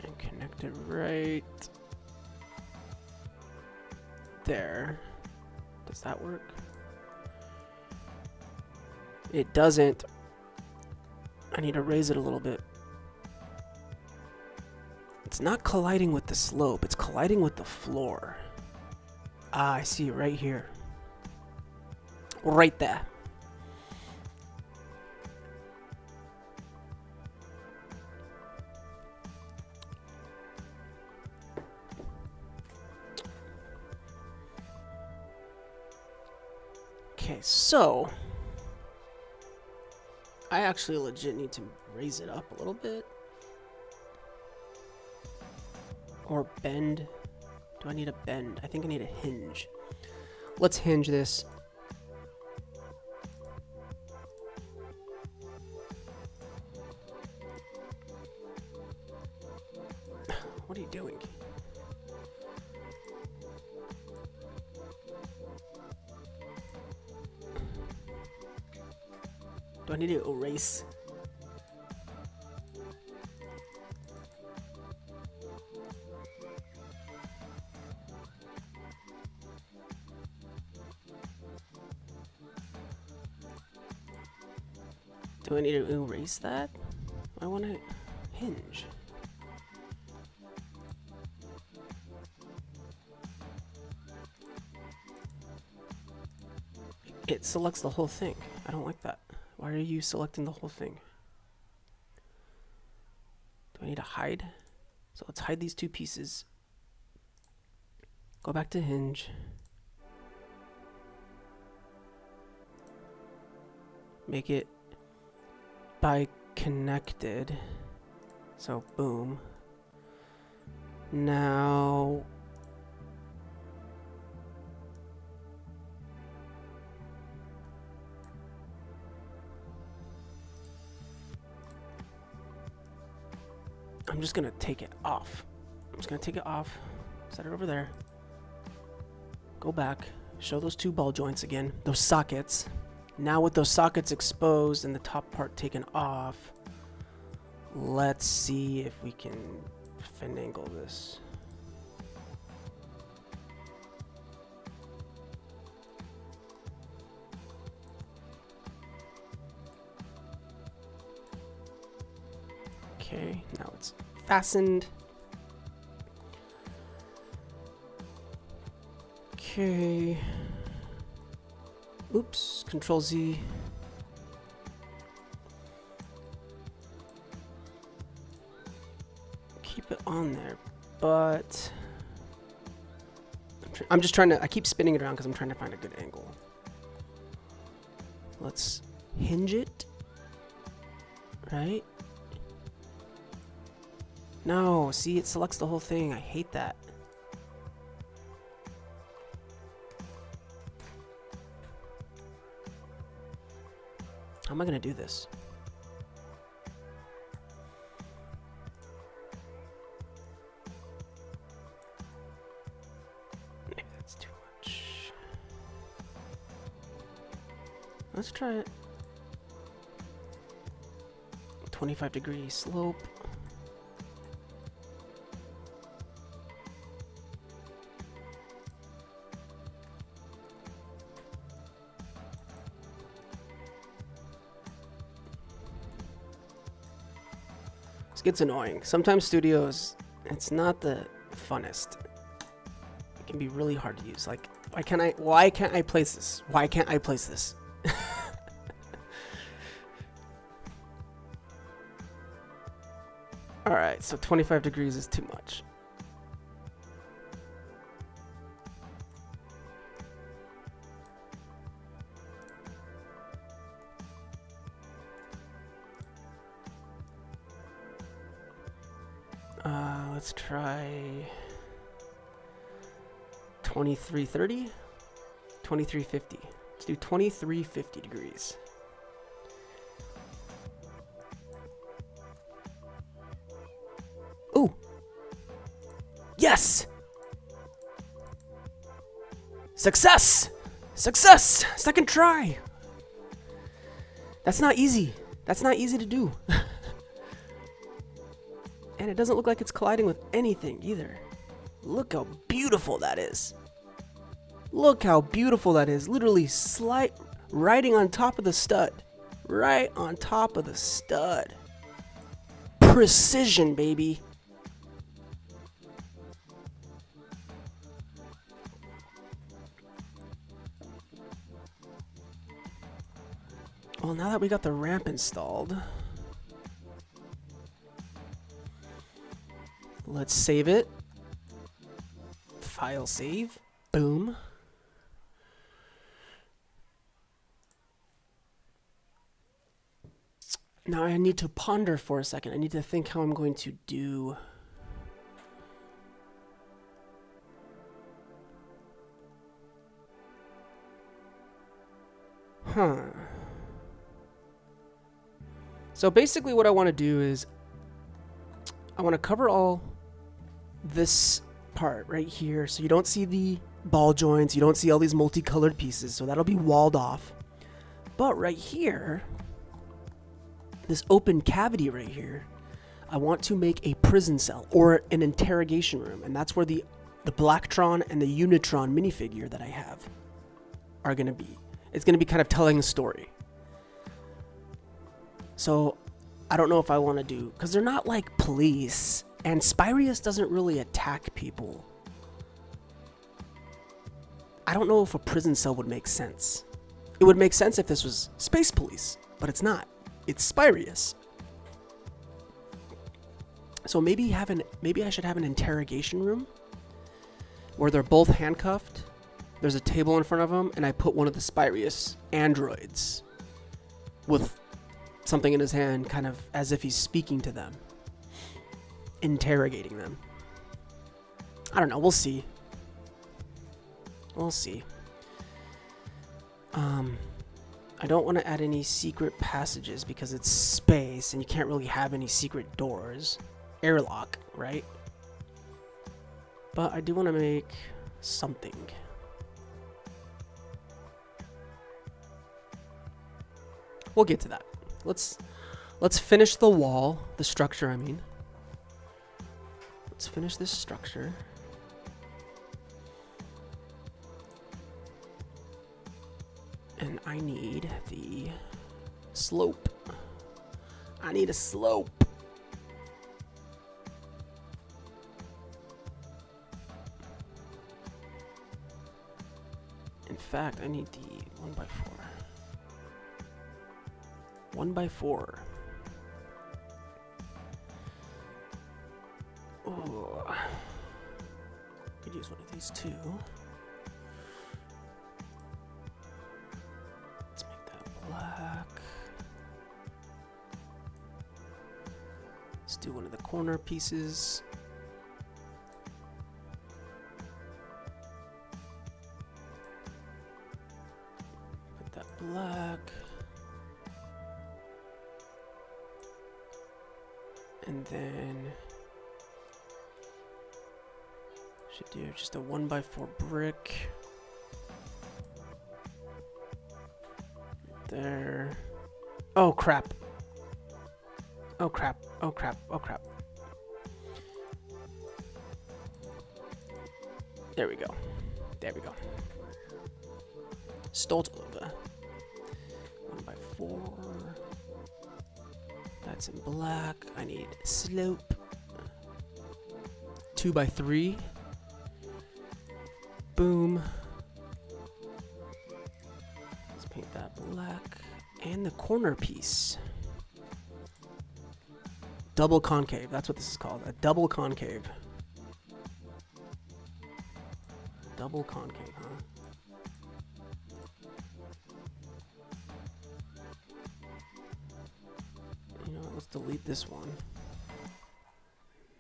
and connect it right there. Does that work? It doesn't. I need to raise it a little bit. It's not colliding with the slope, it's colliding with the floor. Ah, I see it right here. Right there. Okay, so I actually legit need to raise it up a little bit. Or bend. Do I need a bend? I think I need a hinge. Let's hinge this. What are you doing? Do I need to erase? Do I need to erase that? I want to hinge. It selects the whole thing. I don't like that. Why are you selecting the whole thing? Do I need to hide? So let's hide these 2 pieces. Go back to hinge. Make it by connected. So boom. Now I'm just gonna take it off. I'm just gonna take it off, set it over there, go back, show those 2 ball joints again, those sockets. Now with those sockets exposed and the top part taken off, let's see if we can finagle this. Okay, now it's fastened. Okay. Oops, Control Z. Keep it on there, but I'm just trying to, I keep spinning it around because I'm trying to find a good angle. Let's hinge it, right? No, see, it selects the whole thing. I hate that. How am I gonna do this? Maybe that's too much. Let's try it. 25-degree slope. This gets annoying. Sometimes studios, it's not the funnest. It can be really hard to use. Like, why can't I place this? Why can't I place this? All right, so 25 degrees is too much. Let's try 2330, 2350. Let's do 2350 degrees. Ooh. Yes! Success! Success! Second try! That's not easy. That's not easy to do. And it doesn't look like it's colliding with anything either. Look how beautiful that is. Look how beautiful that is. Literally riding on top of the stud. Right on top of the stud. Precision, baby. Well, now that we got the ramp installed, let's save it. File save. Boom. Now I need to ponder for a second. I need to think how I'm going to do. So basically what I want to do is I want to cover all this part right here so you don't see the ball joints, you don't see all these multicolored pieces, so that'll be walled off. But right here, this open cavity right here, I want to make a prison cell or an interrogation room, and that's where the Blacktron and the Unitron minifigure that I have are going to be. It's going to be kind of telling a story. So I don't know if I want to do, because they're not like police, and Spyrius doesn't really attack people. I don't know if a prison cell would make sense. It would make sense if this was Space Police, but it's not. It's Spyrius. So maybe I should have an interrogation room where they're both handcuffed. There's a table in front of them, and I put one of the Spyrius androids with something in his hand, kind of as if he's speaking to them, interrogating them. I don't know. We'll see. We'll see. I don't want to add any secret passages because it's space and you can't really have any secret doors. Airlock, right? But I do want to make something. We'll get to that. Let's finish the wall, the structure, I mean. Let's finish this structure. And I need the slope. I need a slope. fact, I need the 1x4. 1x4. Ooh. Could use one of these too. Let's make that black. Let's do one of the corner pieces. Put that black. And then should do just a 1x4 brick. Right there. Oh crap. Oh crap. Oh crap. Oh crap. There we go. There we go. Stoltova. 1x4. That's in black. I need slope. 2x3. Boom. Let's paint that black. And the corner piece. Double concave. That's what this is called. A double concave. Double concave, huh? You know what? Let's delete this one.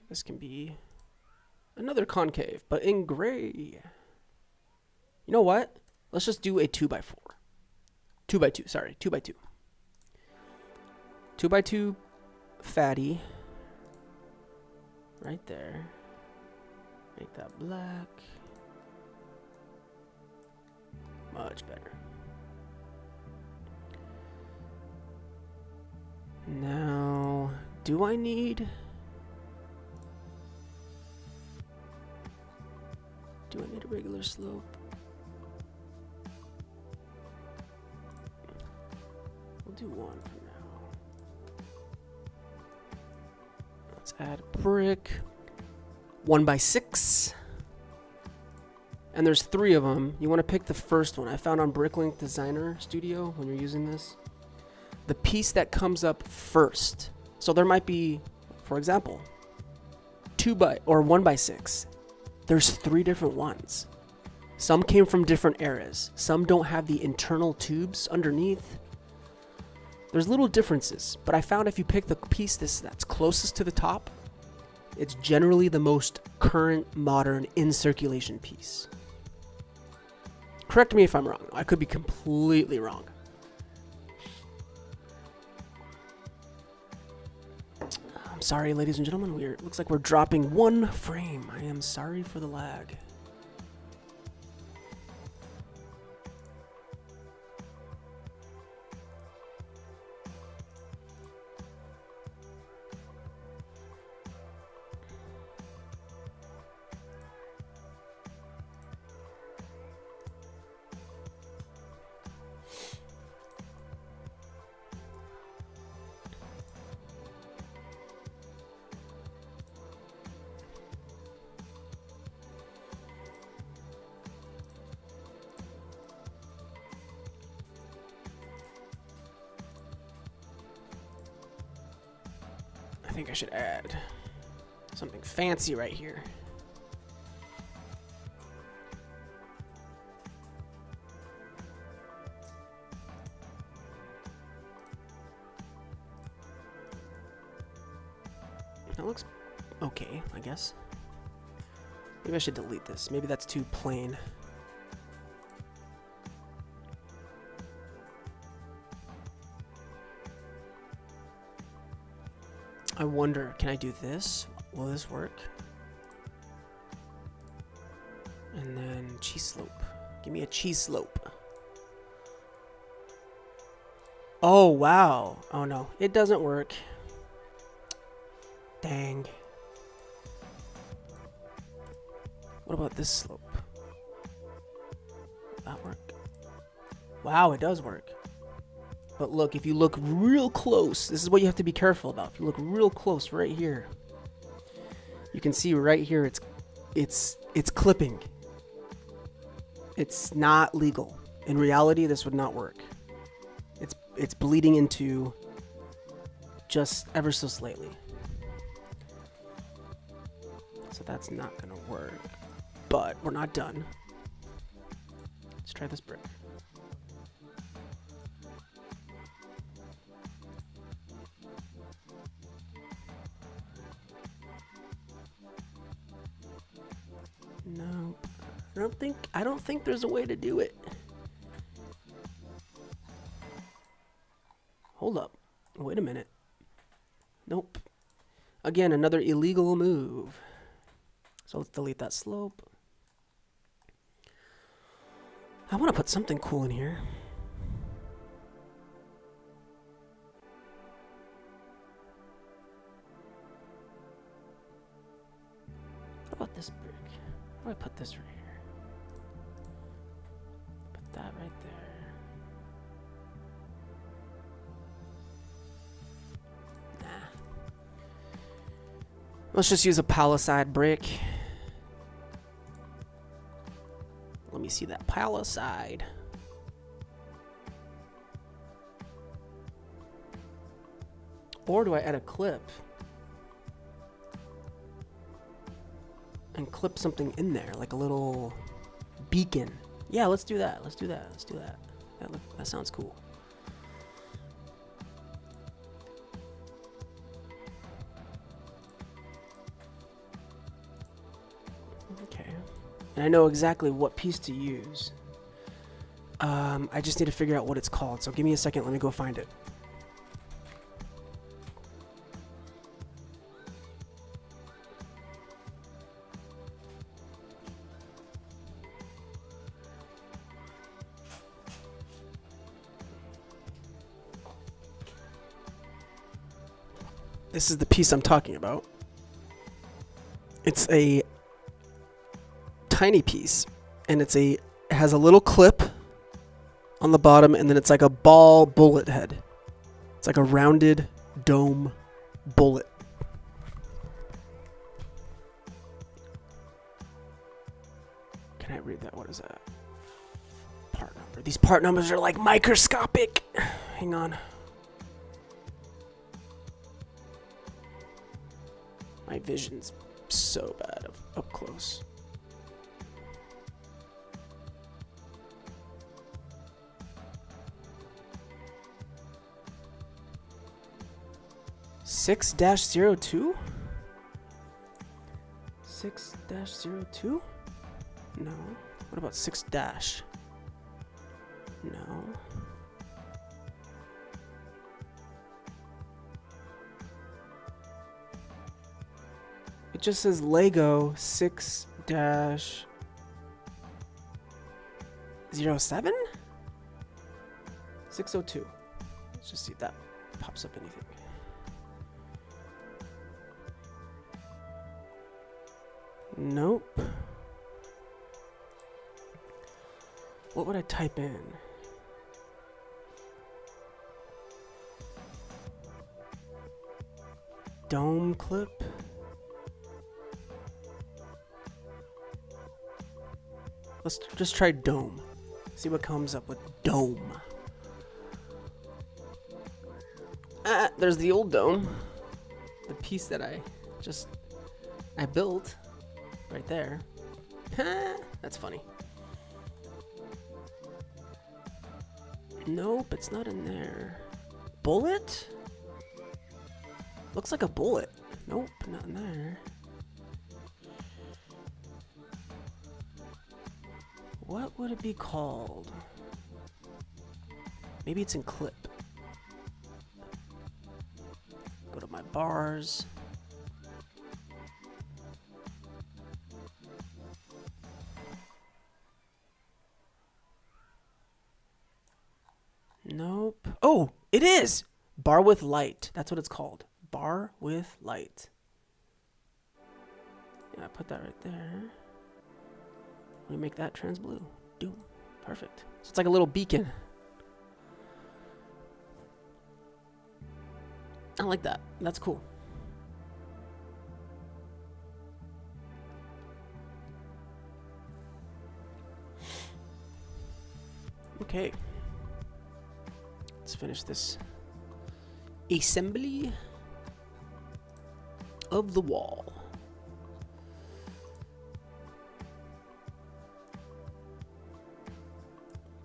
This can be another concave, but in gray. You know what? Let's just do a 2x4. 2x2, sorry, 2x2. 2x2 fatty. Right there. Make that black. Much better. Now, do I need... Do I need a regular slope? We'll do one for now. Let's add brick. 1x6. And there's 3 of them. You want to pick the first one. I found on BrickLink Designer Studio when you're using this. The piece that comes up first. So there might be, for example, 1x6. There's 3 different ones. Some came from different eras. Some don't have the internal tubes underneath. There's little differences, but I found if you pick the piece that's closest to the top, it's generally the most current, modern, in circulation piece. Correct me if I'm wrong. I could be completely wrong. I'm sorry, ladies and gentlemen. It looks like we're dropping 1 frame. I am sorry for the lag. I think I should add something fancy right here. That looks okay, I guess. Maybe I should delete this. Maybe that's too plain. I wonder, can I do this? Will this work? And then cheese slope. Give me a cheese slope. Oh, wow. Oh, no. It doesn't work. Dang. What about this slope? Will that work? Wow, it does work. But look, if you look real close, this is what you have to be careful about. If you look real close right here, you can see right here it's clipping. It's not legal. In reality, this would not work. It's bleeding into just ever so slightly. So that's not gonna work. But we're not done. Let's try this brick. No, I don't think there's a way to do it. Hold up. Wait a minute. Nope. Again, another illegal move. So let's delete that slope. I want to put something cool in here. How about this brick? How do I put this right here? Put that right there. Let's just use a palisade brick. Let me see that palisade. Or do I add a clip? And clip something in there, like a little beacon. Yeah, let's do that. Let's do that. Let's do that. That sounds cool. Okay. And I know exactly what piece to use. I just need to figure out what it's called. So give me a second. Let me go find it. This is the piece I'm talking about. It's a tiny piece, and it has a little clip on the bottom, and then it's like a ball bullet head. It's like a rounded dome bullet. Can I read that? What is that? Part number. These part numbers are like microscopic. Hang on. My vision's so bad up close. (6-02) 6-02? No. What about 6 dash? No. It just says Lego 6-07? (602). Let's just see if that pops up anything. Nope. What would I type in? Dome clip? Let's just try dome. See what comes up with dome. There's the old dome. The piece that I built right there. That's funny. Nope, it's not in there. Bullet? Looks like a bullet. Nope, not in there. What would it be called? Maybe it's in clip. Go to my bars. Nope. Oh, it is! Bar with light. That's what it's called. Bar with light. Yeah, I put that right there. Let me make that trans blue. Doom. Perfect. So it's like a little beacon. I like that. That's cool. Okay. Let's finish this assembly of the wall.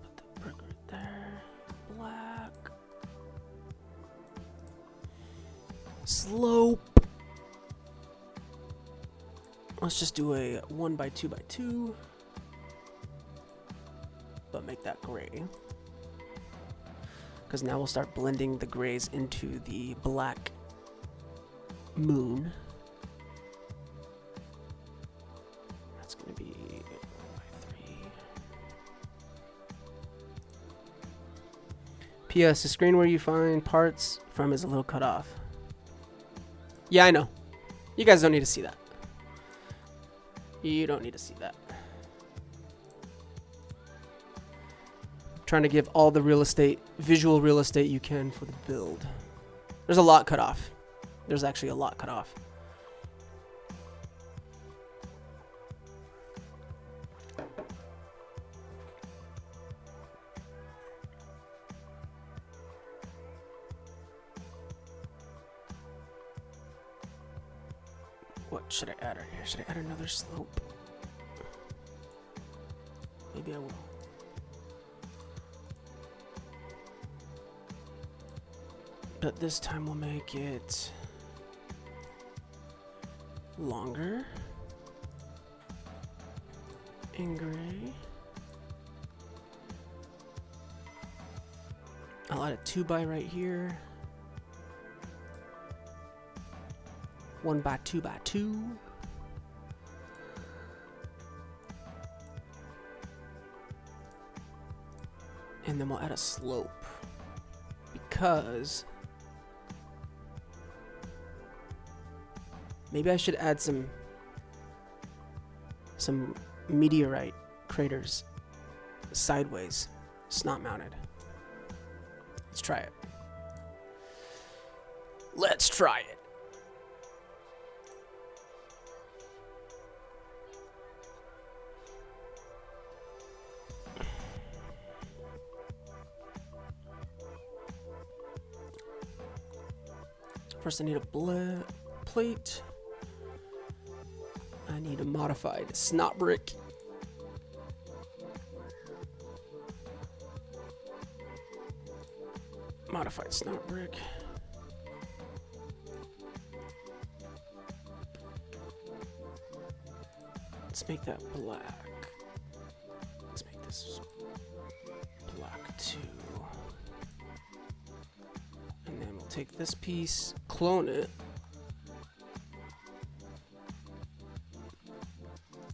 Put the brick right there. Black. Slope. Let's just do a 1 by 2 by 2. But make that gray. Because now we'll start blending the grays into the black moon. That's going to be 1 by 3. P.S. The screen where you find parts from is a little cut off. Yeah, I know. You guys don't need to see that. You don't need to see that. Trying to give all the real estate, visual real estate you can for the build. There's a lot cut off. There's actually a lot cut off. What should I add right here? Should I add another slope? Maybe I will. But this time we'll make it longer and gray. I'll add a 2 by right here. 1 by 2 by 2. And then we'll add a slope because maybe I should add some meteorite craters sideways. It's not mounted. Let's try it. Let's try it. First I need a plate. I need a modified snot brick. Modified snot brick. Let's make that black. Let's make this black too. And then we'll take this piece, clone it.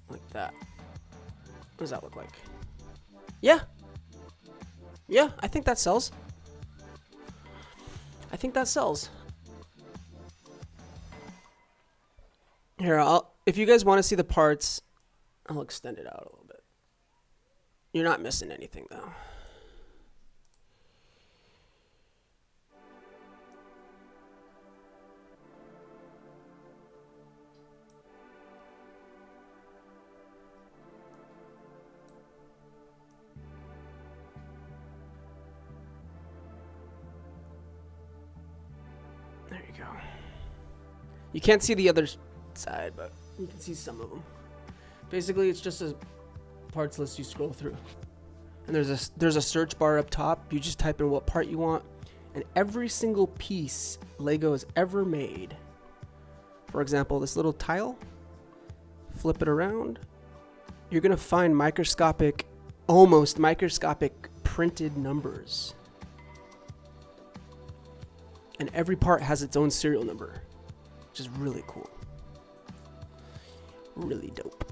Like that. What does that look like? Yeah. Yeah, I think that sells. I think that sells. Here, if you guys want to see the parts, I'll extend it out a little bit. You're not missing anything though. There you go. You can't see the other side, but you can see some of them. Basically, it's just a parts list you scroll through. And there's a search bar up top. You just type in what part you want. And every single piece Lego has ever made. For example, this little tile. Flip it around. You're going to find microscopic, almost microscopic printed numbers. And every part has its own serial number, which is really cool. Really dope.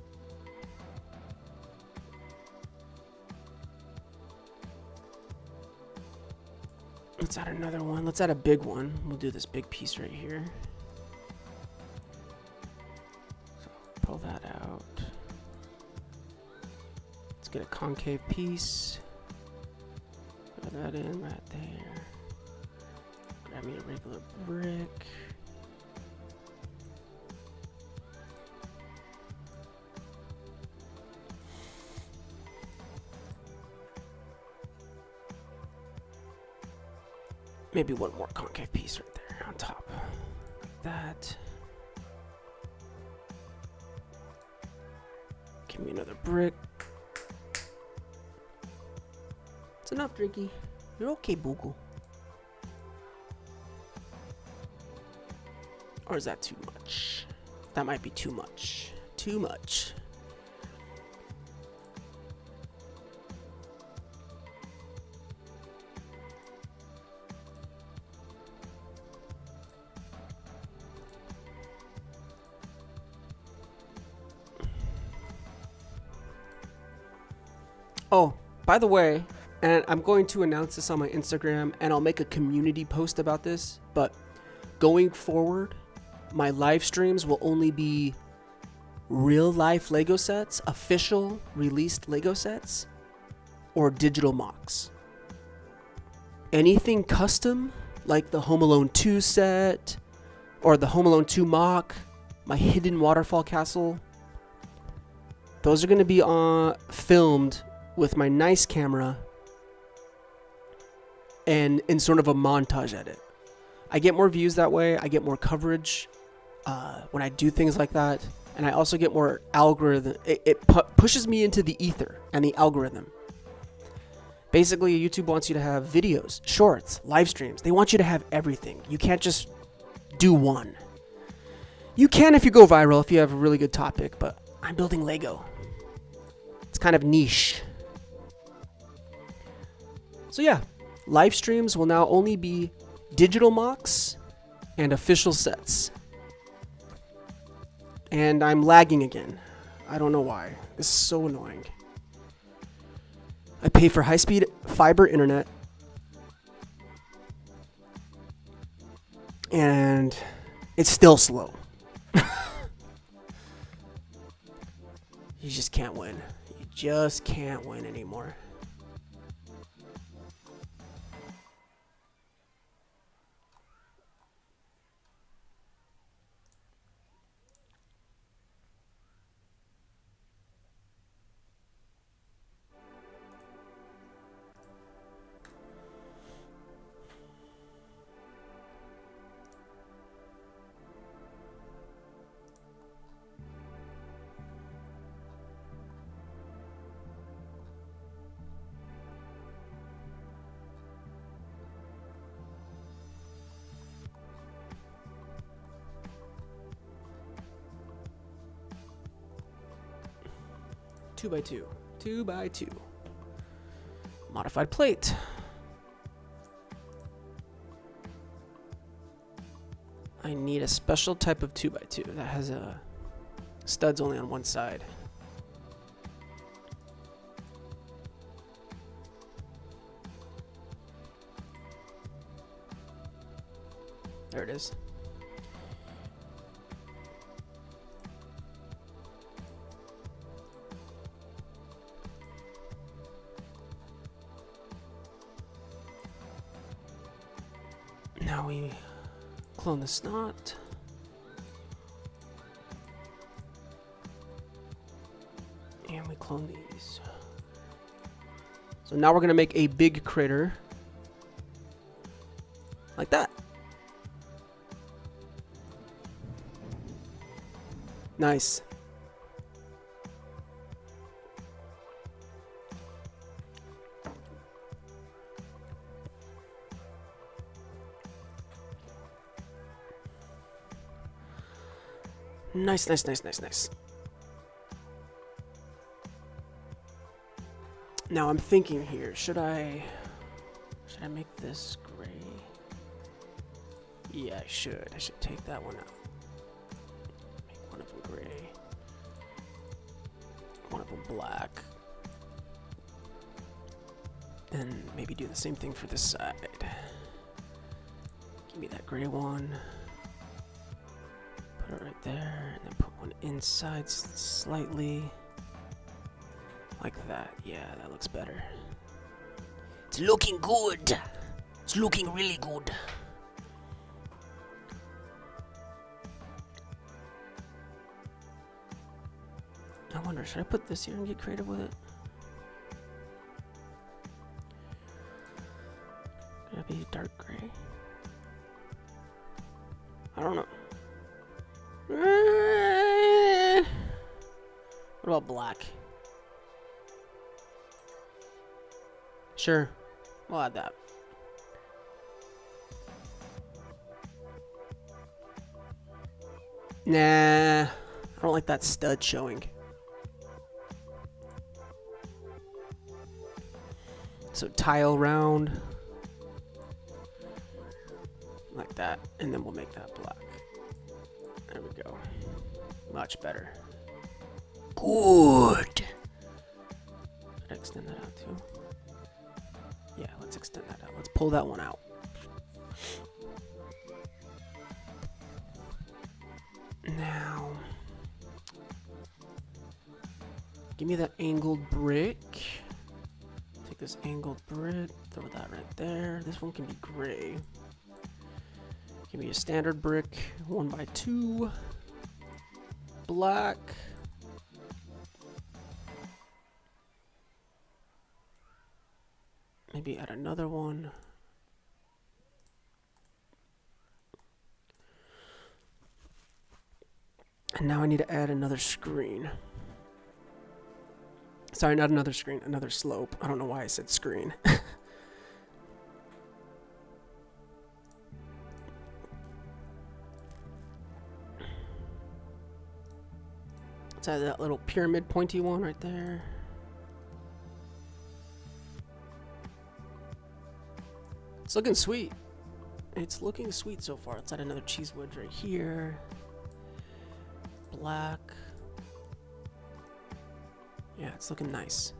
Let's add another one. Let's add a big one. We'll do this big piece right here. So pull that out. Let's get a concave piece. Put that in right there. Grab me a regular brick. Maybe one more concave piece right there on top. Like that. Give me another brick. It's enough, Drinky. You're okay, Boogle. Or is that too much? That might be too much. Too much. Oh, by the way, and I'm going to announce this on my Instagram, and I'll make a community post about this, but going forward, my live streams will only be real life Lego sets, official released Lego sets, or digital MOCs. Anything custom, like the Home Alone 2 set, or the Home Alone 2 MOC, my hidden waterfall castle, those are going to be filmed with my nice camera and in sort of a montage edit. I get more views that way. I get more coverage when I do things like that. And I also get more algorithm. It pushes me into the ether and the algorithm. Basically, YouTube wants you to have videos, shorts, live streams. They want you to have everything. You can't just do one. You can if you go viral, if you have a really good topic, but I'm building Lego. It's kind of niche. So yeah, live streams will now only be digital MOCs and official sets. And I'm lagging again. I don't know why. This is so annoying. I pay for high-speed fiber internet. And it's still slow. You just can't win. You just can't win anymore. Two by two. 2x2. Modified plate. I need a special type of 2x2 that has studs only on one side. There it is. Now we clone the snot. And we clone these. So now we're going to make a big crater. Like that. Nice. Nice, nice, nice, nice, nice. Now I'm thinking here, should I make this gray? Yeah, I should. I should take that one out. Make one of them gray. One of them black. And maybe do the same thing for this side. Give me that gray one. Put it right there, and then put one inside slightly. Like that. Yeah, that looks better. It's looking good. It's looking really good. I wonder, should I put this here and get creative with it? Gonna be dark gray. What about black? Sure. We'll add that. Nah. I don't like that stud showing. So tile round. Like that. And then we'll make that black. There we go. Much better. Good. Should I extend that out too? Yeah, let's extend that out. Let's pull that one out. Now, give me that angled brick. Take this angled brick, throw that right there. This one can be gray. Give me a standard brick, 1x2, black. Maybe add another one. And now I need to add another screen. Sorry, not another screen, another slope. I don't know why I said screen. Let's add that little pyramid pointy one right there. It's looking sweet. It's looking sweet so far. Let's add another cheese wedge right here. Black. Yeah, it's looking nice.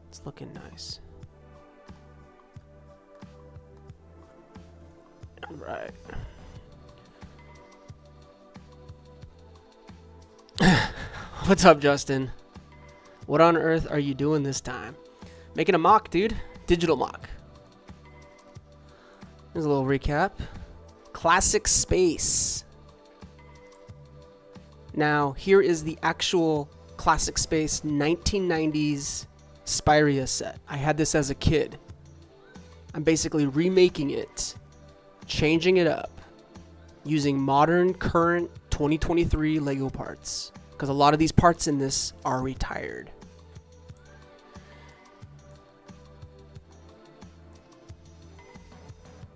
It's looking nice. All right. What's up, Justin? What on earth are you doing this time? Making a mock, dude. Digital mock. Here's a little recap. Classic Space. Now, here is the actual Classic Space 1990s Spyrius set. I had this as a kid. I'm basically remaking it, changing it up, using modern, current 2023 Lego parts. Because a lot of these parts in this are retired.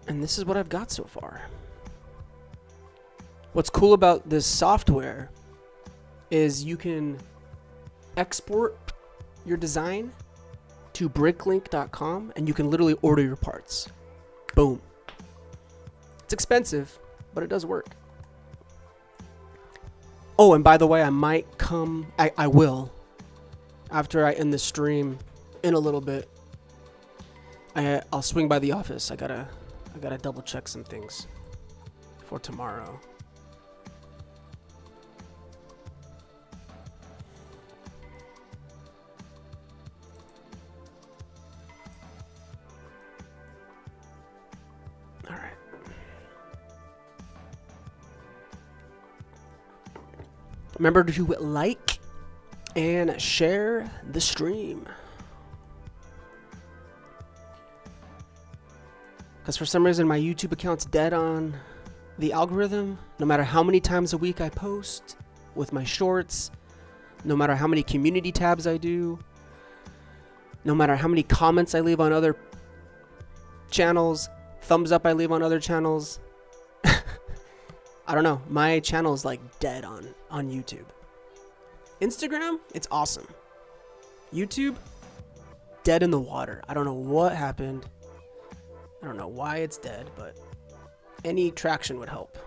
And this is what I've got so far. What's cool about this software is you can export your design to BrickLink.com and you can literally order your parts. Boom. It's expensive, but it does work. Oh, and by the way, I might come, I will, after I end the stream in a little bit. I'll swing by the office. I gotta double check some things for tomorrow. All right. Remember to like and share the stream. Because for some reason my YouTube account's dead on the algorithm. No matter how many times a week I post with my shorts, no matter how many community tabs I do, no matter how many comments I leave on other channels, thumbs up I leave on other channels, I don't know. My channel's like dead on YouTube. Instagram, it's awesome. YouTube, dead in the water. I don't know what happened. I don't know why it's dead, but any traction would help.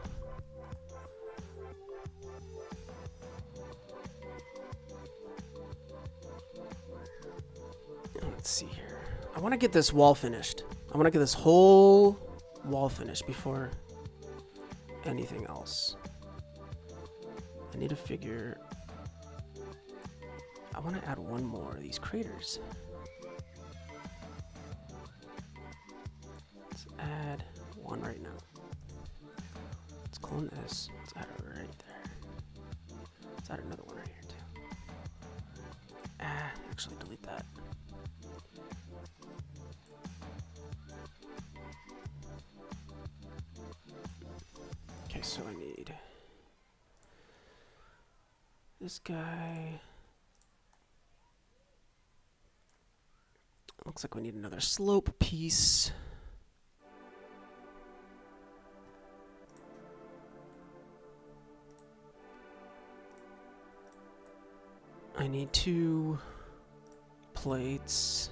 Let's see here. I want to get this wall finished. I want to get this whole wall finished before anything else. I need to figure. I want to add one more of these craters. Let's add one right now. Let's clone this. Let's add it right there. Let's add another one right here too. Actually delete that. Okay, so I need This guy. Looks like we need another slope piece. I need 2 plates.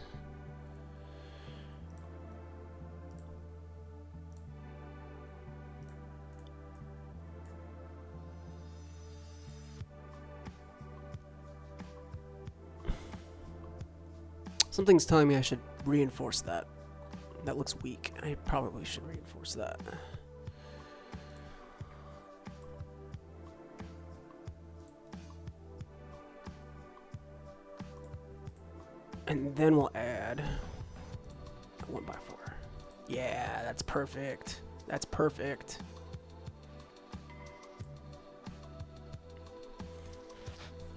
Something's telling me I should reinforce that. That looks weak. I probably should reinforce that. And then we'll add a 1x4. Yeah, that's perfect. That's perfect.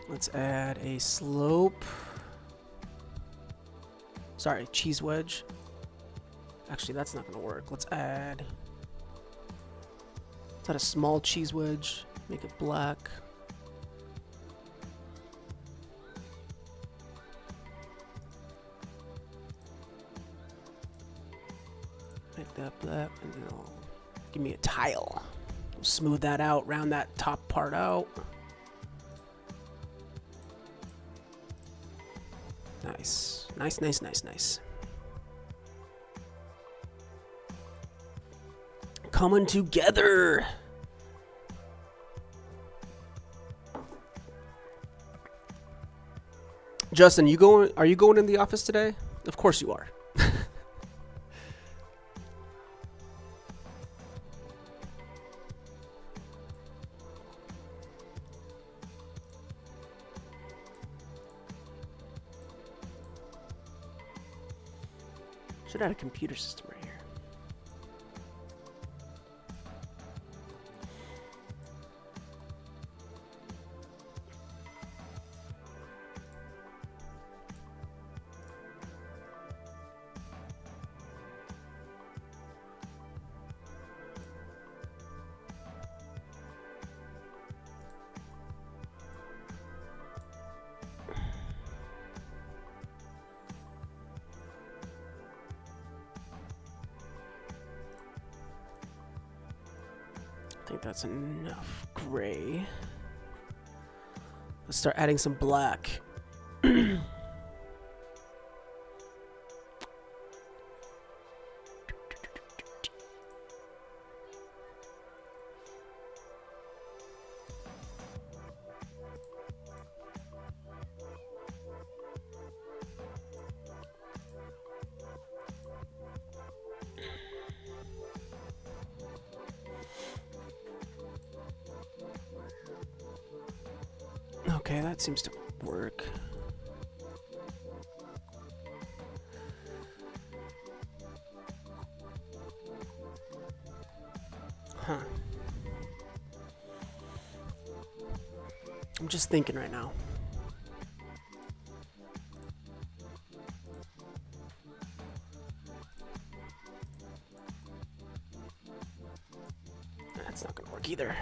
Let's add a slope. Sorry, cheese wedge. Actually, that's not gonna work. Let's add a small cheese wedge. Make it black. Make that black, and then I'll give me a tile. We'll smooth that out, round that top part out. Nice. Nice, nice, nice, nice. Coming together. Justin, are you going in the office today? Of course you are. Should add a computer system right here. I think that's enough gray. Let's start adding some black. Okay, that seems to work. Huh. I'm just thinking right now. That's not gonna work either.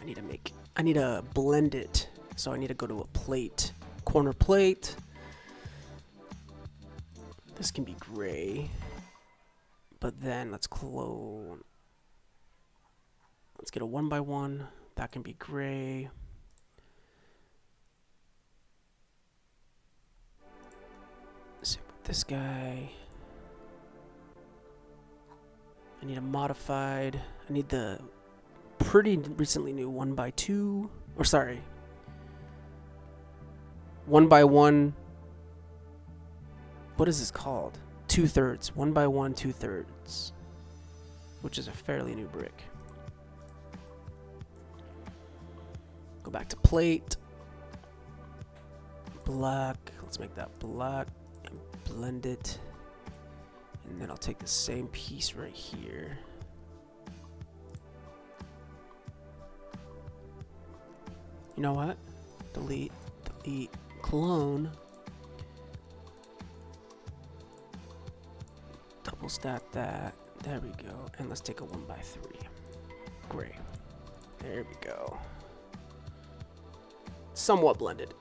I need to blend it. So I need to go to a plate, corner plate. This can be gray, but then let's clone. Let's get a 1x1. That can be gray. Same with this guy. I need a modified. I need the pretty recently new 1x2. Or sorry. 1x1. What is this called? 2/3. 1x1 2/3. Which is a fairly new brick. Go back to plate. Black. Let's make that black and blend it. And then I'll take the same piece right here. You know what? Delete. Clone. Double stack that. There we go. And let's take a 1x3. Gray. There we go. somewhat blended.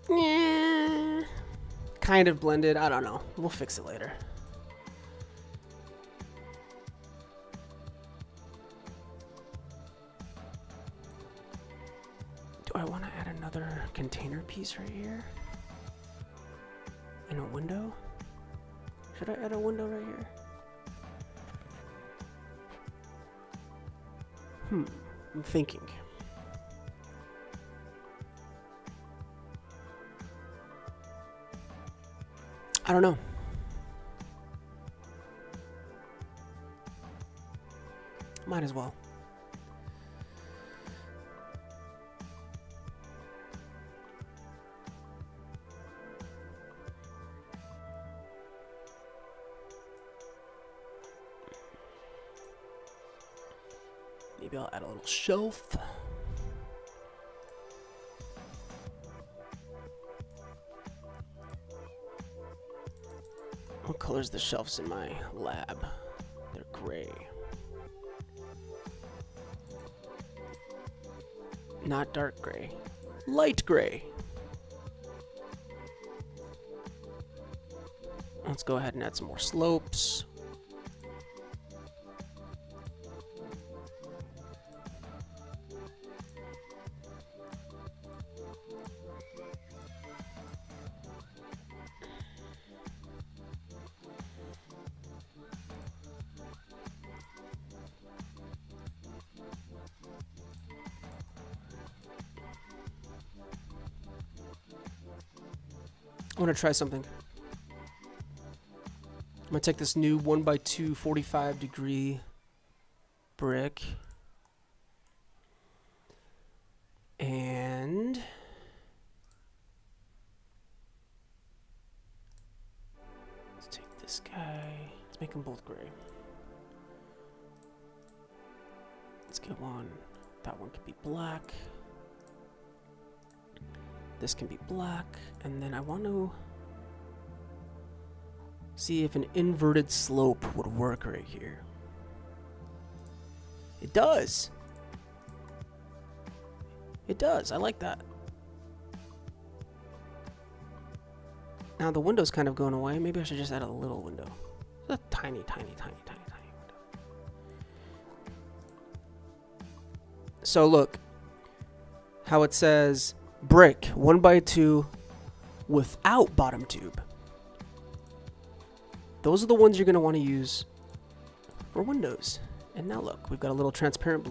Yeah, kind of blended. I don't know. We'll fix it later. Do I want to add another container piece right here? And a window? Should I add a window right here? I'm thinking. I don't know. Might as well. Maybe I'll add a little shelf. What color's the shelves in my lab? They're gray. Not dark gray. Light gray. Let's go ahead and add some more slopes. I want to try something. I'm going to take this new 1x2 45-degree brick and let's take this guy. Let's make them both gray. Let's get one. That one can be black. This can be black, and then I want to see if an inverted slope would work right here. It does. It does. I like that. Now the window's kind of going away. Maybe I should just add a little window. A tiny, tiny, tiny, tiny, tiny window. So look how it says brick 1x2 without bottom tube. Those are the ones you're going to want to use for windows. And now look, we've got a little transparent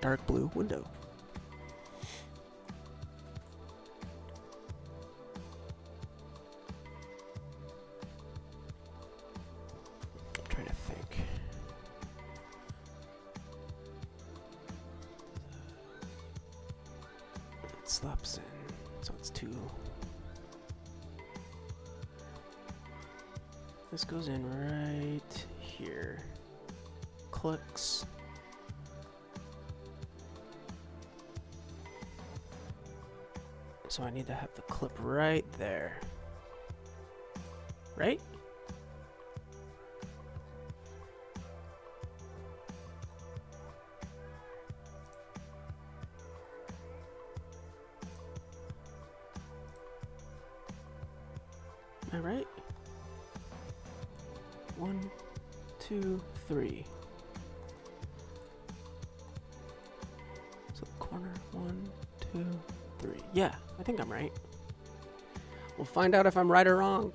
dark blue window. I'm trying to think. It slaps in, so it's two. This goes in right here. Clicks. So I need to have the clip right there. Right? Am I right? 1, 2, 3. So the corner, 1, 2, 3. Yeah, I think I'm right. We'll find out if I'm right or wrong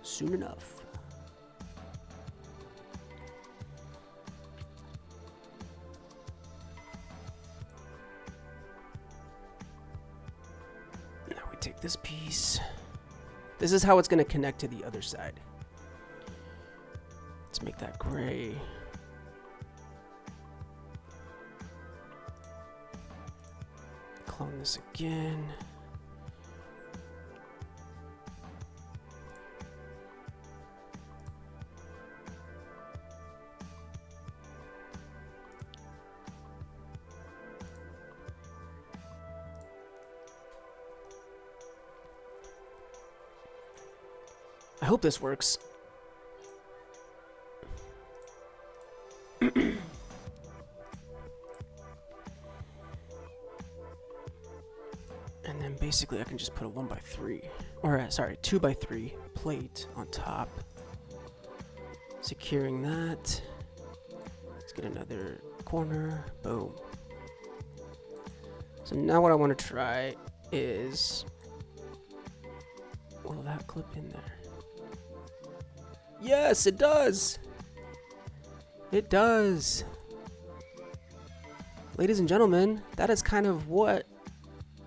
soon enough. this piece. This is how it's going to connect to the other side. Let's make that gray. Clone this again. I hope this works. And then basically I can just put a 1x3, or sorry, 2x3 plate on top. Securing that. Let's get another corner. Boom. So now what I want to try is, will that clip in there? Yes, it does. It does. Ladies and gentlemen, that is kind of what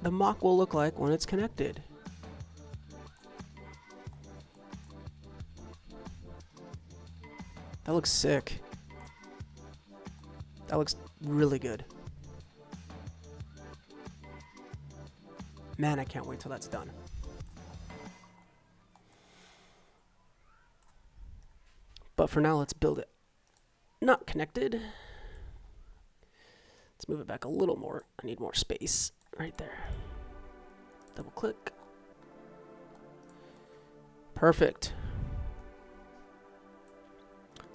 the MOC will look like when it's connected. That looks sick. That looks really good. Man, I can't wait till that's done. But for now, let's build it not connected. Let's move it back a little more. I need more space right there. Double click. Perfect.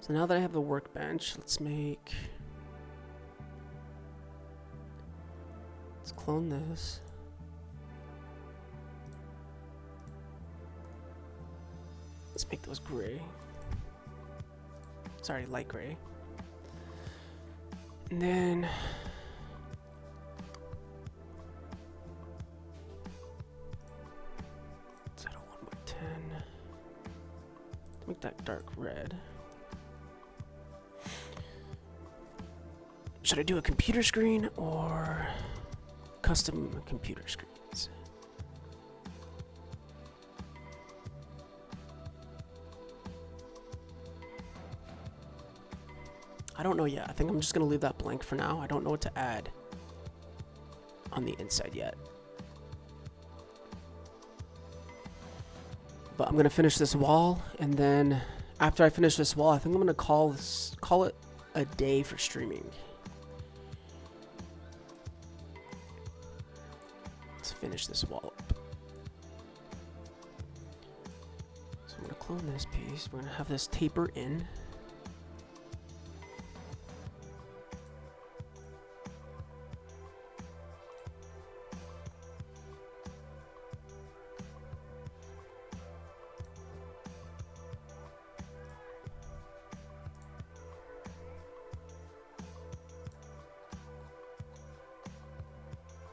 So now that I have the workbench, let's clone this. Let's make those gray. Sorry, light gray. And then set a 1x10. Make that dark red. Should I do a computer screen or custom computer screens? I don't know yet. I think I'm just going to leave that blank for now. I don't know what to add on the inside yet. But I'm going to finish this wall, and then after I finish this wall, I think I'm going to call it a day for streaming. Let's finish this wall up. So I'm going to clone this piece. We're going to have this taper in.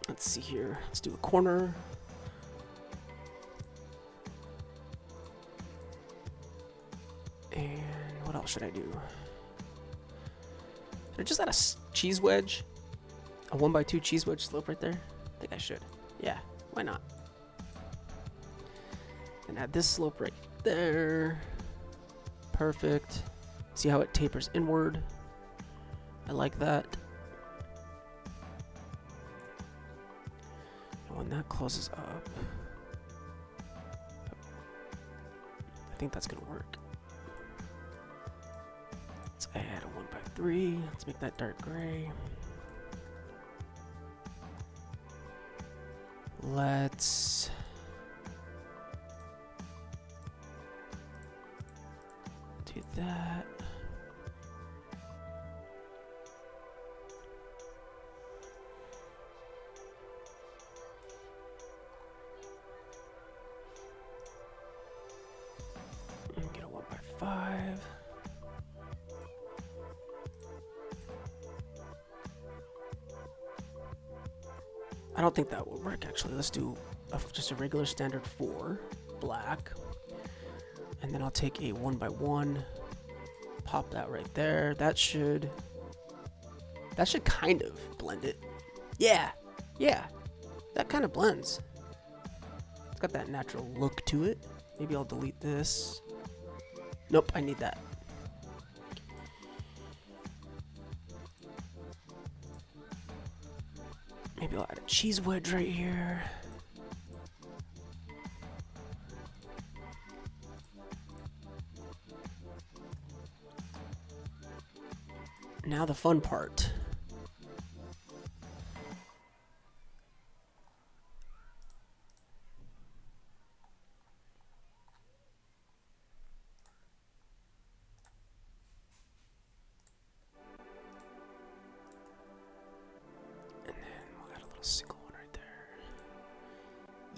Let's see here. Let's do a corner. And what else should I do? Should I just add a cheese wedge? A 1x2 cheese wedge slope right there? I think I should. Yeah, why not? And add this slope right there. Perfect. See how it tapers inward? I like that. When that closes up, I think that's gonna work. Let's add a 1x3. Let's make that dark gray. Let's do that. Get a 1x5. I don't think that will work actually. Let's do just a regular standard 4 black. And then I'll take a 1x1, pop that right there. That should kind of blend it. Yeah, that kind of blends. It's got that natural look to it. Maybe I'll delete this. Nope, I need that. Maybe I'll add a cheese wedge right here. Now the fun part. And then we'll add a little single one right there.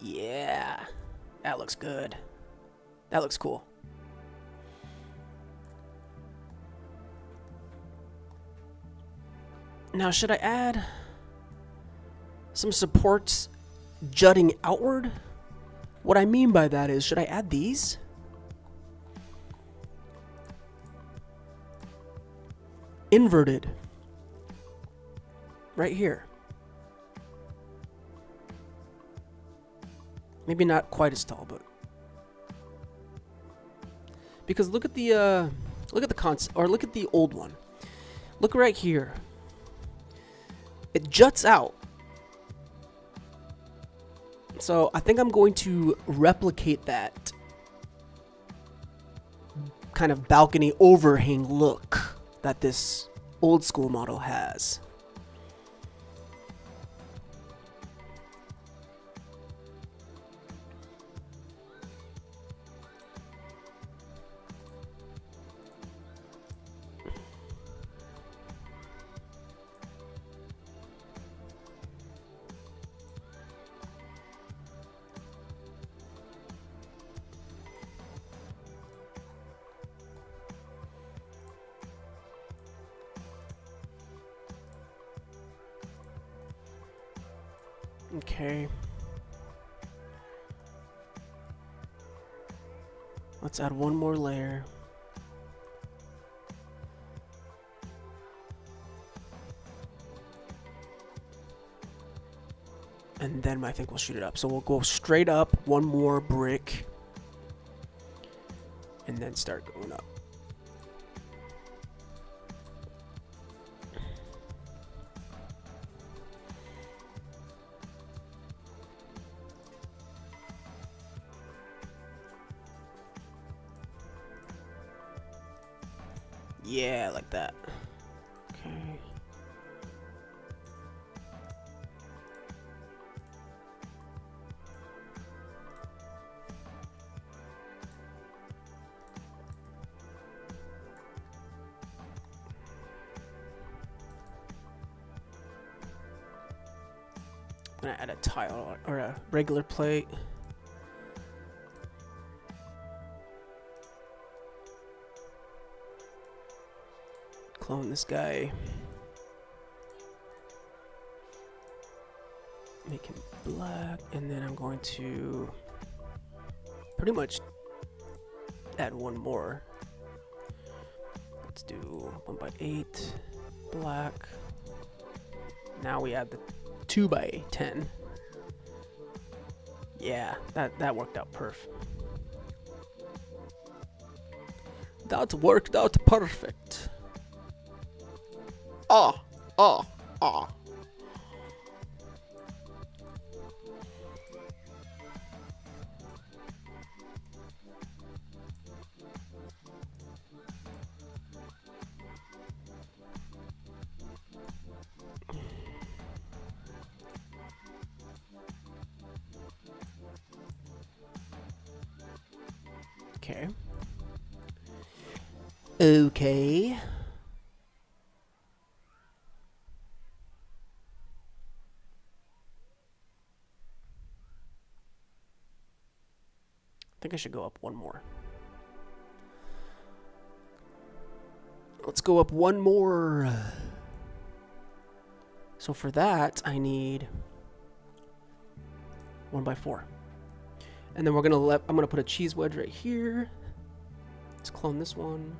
Yeah, that looks good. That looks cool. Now, should I add some supports jutting outward? What I mean by that is, should I add these? Inverted. Right here. Maybe not quite as tall, but because look at the concept, or look at the old one. Look right here. It juts out. So I think I'm going to replicate that kind of balcony overhang look that this old school model has. Okay. Let's add one more layer. And then I think we'll shoot it up. So we'll go straight up, one more brick, and then start going up. Yeah, like that. Okay. I'm gonna add a tile or a regular plate. Clone this guy. Make him black, and then I'm going to pretty much add one more. Let's do 1x8 black. Now we add the 2x10. Yeah, that worked out perfect. That worked out perfect. Ah. Okay. Okay. I think I should go up one more. Let's go up one more. So for that, I need 1x4. And then I'm gonna put a cheese wedge right here. Let's clone this one.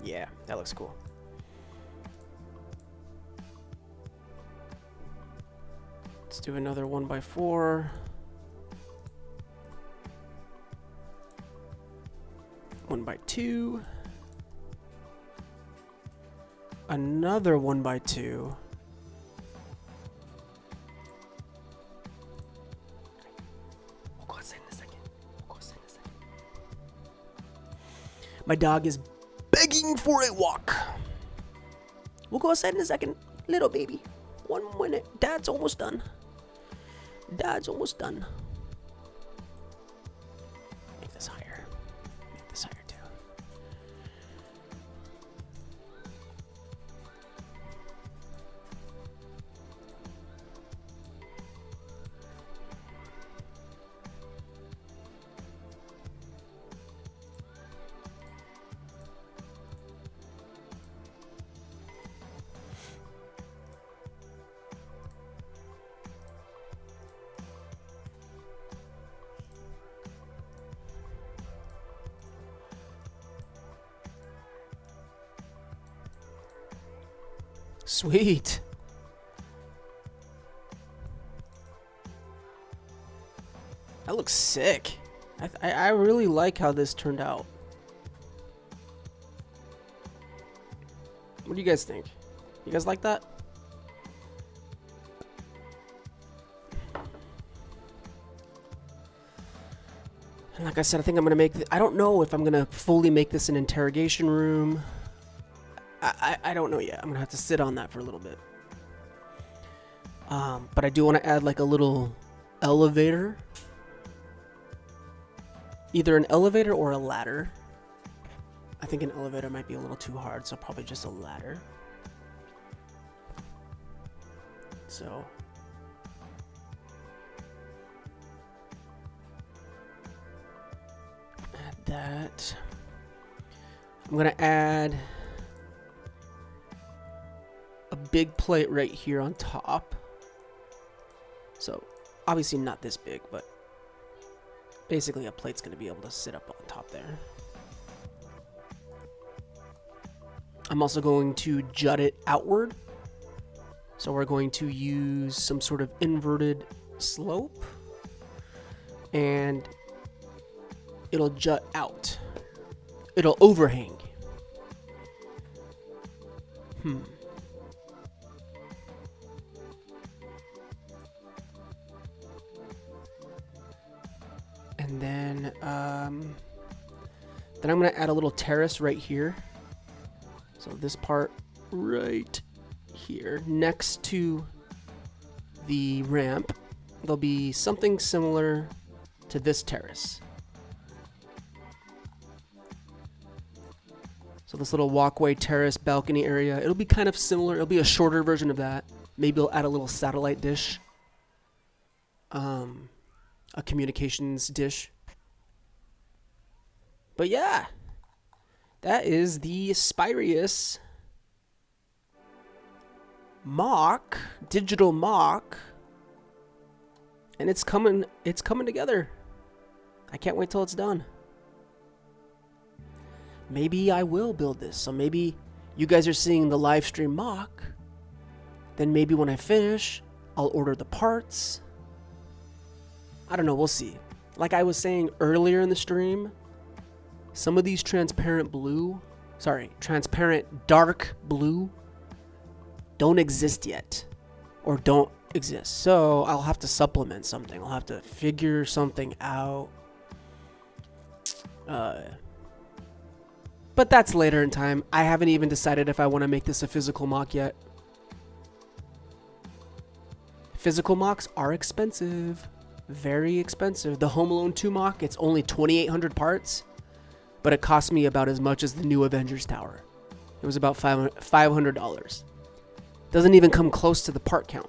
Yeah, that looks cool. Let's do another 1x4. One by two. Another 1x2. We'll go outside in a second. My dog is begging for a walk. We'll go outside in a second. Little baby. 1 minute. Dad's almost done. Make this higher. Make this higher too. Sweet. That looks sick. I really like how this turned out. What do you guys think? You guys like that? And like I said, I think I'm gonna make. I don't know if I'm gonna fully make this an interrogation room. I don't know yet. I'm gonna have to sit on that for a little bit. But I do want to add like a little elevator. Either an elevator or a ladder. I think an elevator might be a little too hard, so probably just a ladder. So. Add that. I'm gonna add a big plate right here on top. So obviously not this big, but basically a plate's going to be able to sit up on top there. I'm also going to jut it outward. So we're going to use some sort of inverted slope, and it'll jut out. It'll overhang. And then I'm gonna add a little terrace right here. So this part right here next to the ramp, there'll be something similar to this terrace. So this little walkway, terrace, balcony area, it'll be kind of similar. It'll be a shorter version of that. Maybe we'll add a little satellite dish. A communications dish. But yeah, that is the Spyrius MOC, digital MOC, and it's coming together. I can't wait till it's done. Maybe I will build this. So maybe you guys are seeing the live stream MOC. Then maybe when I finish, I'll order the parts. I don't know, we'll see. Like I was saying earlier in the stream, some of these transparent dark blue don't exist yet, or don't exist. So I'll have to supplement something. I'll have to figure something out. But that's later in time. I haven't even decided if I want to make this a physical MOC yet. Physical MOCs are expensive. Very expensive. The Home Alone 2 MOC, it's only 2,800 parts, but it cost me about as much as the new Avengers Tower. It was about $500. Doesn't even come close to the part count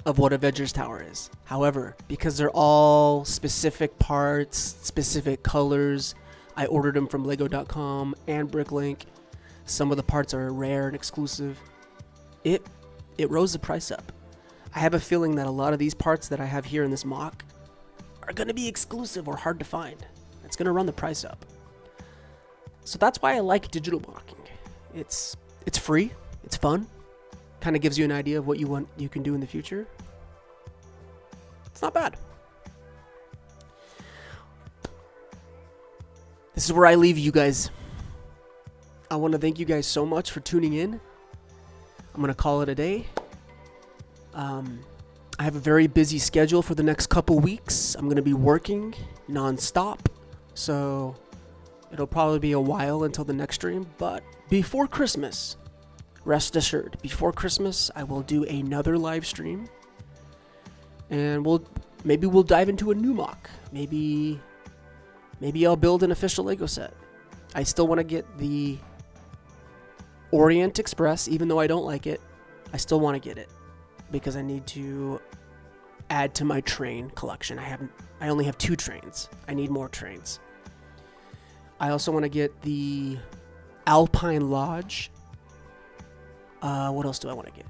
of what Avengers Tower is. However, because they're all specific parts, specific colors, I ordered them from Lego.com and BrickLink. Some of the parts are rare and exclusive. It rose the price up. I have a feeling that a lot of these parts that I have here in this MOC are going to be exclusive or hard to find. It's going to run the price up. So that's why I like digital MOCing. It's free. It's fun. Kind of gives you an idea of what you can do in the future. It's not bad. This is where I leave you guys. I want to thank you guys so much for tuning in. I'm going to call it a day. I have a very busy schedule for the next couple weeks. I'm going to be working nonstop. So it'll probably be a while until the next stream. But before Christmas, rest assured, before Christmas, I will do another live stream. And maybe we'll dive into a new MOC. Maybe I'll build an official Lego set. I still want to get the Orient Express, even though I don't like it. I still want to get it because I need to add to my train collection. I only have 2 trains. I need more trains. I also want to get the Alpine Lodge. What else do I want to get?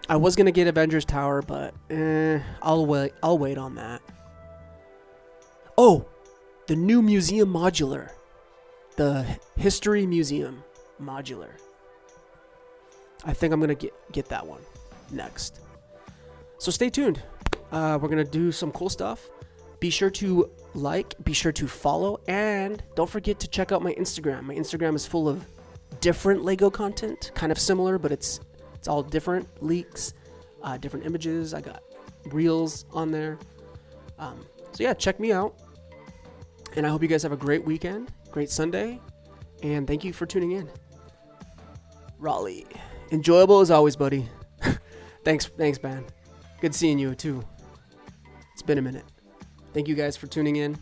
I was gonna get Avengers Tower, but I'll wait on that. Oh, the new museum modular, the History Museum modular. I think I'm gonna get that one next. So stay tuned. We're gonna do some cool stuff. Be sure to like, be sure to follow, and don't forget to check out my Instagram. My Instagram is full of different Lego content, kind of similar, but it's all different leaks, different images. I got reels on there. So yeah, check me out. And I hope you guys have a great weekend, great Sunday, and thank you for tuning in. Raleigh, enjoyable as always, buddy. Thanks, man. Good seeing you too. It's been a minute. Thank you guys for tuning in.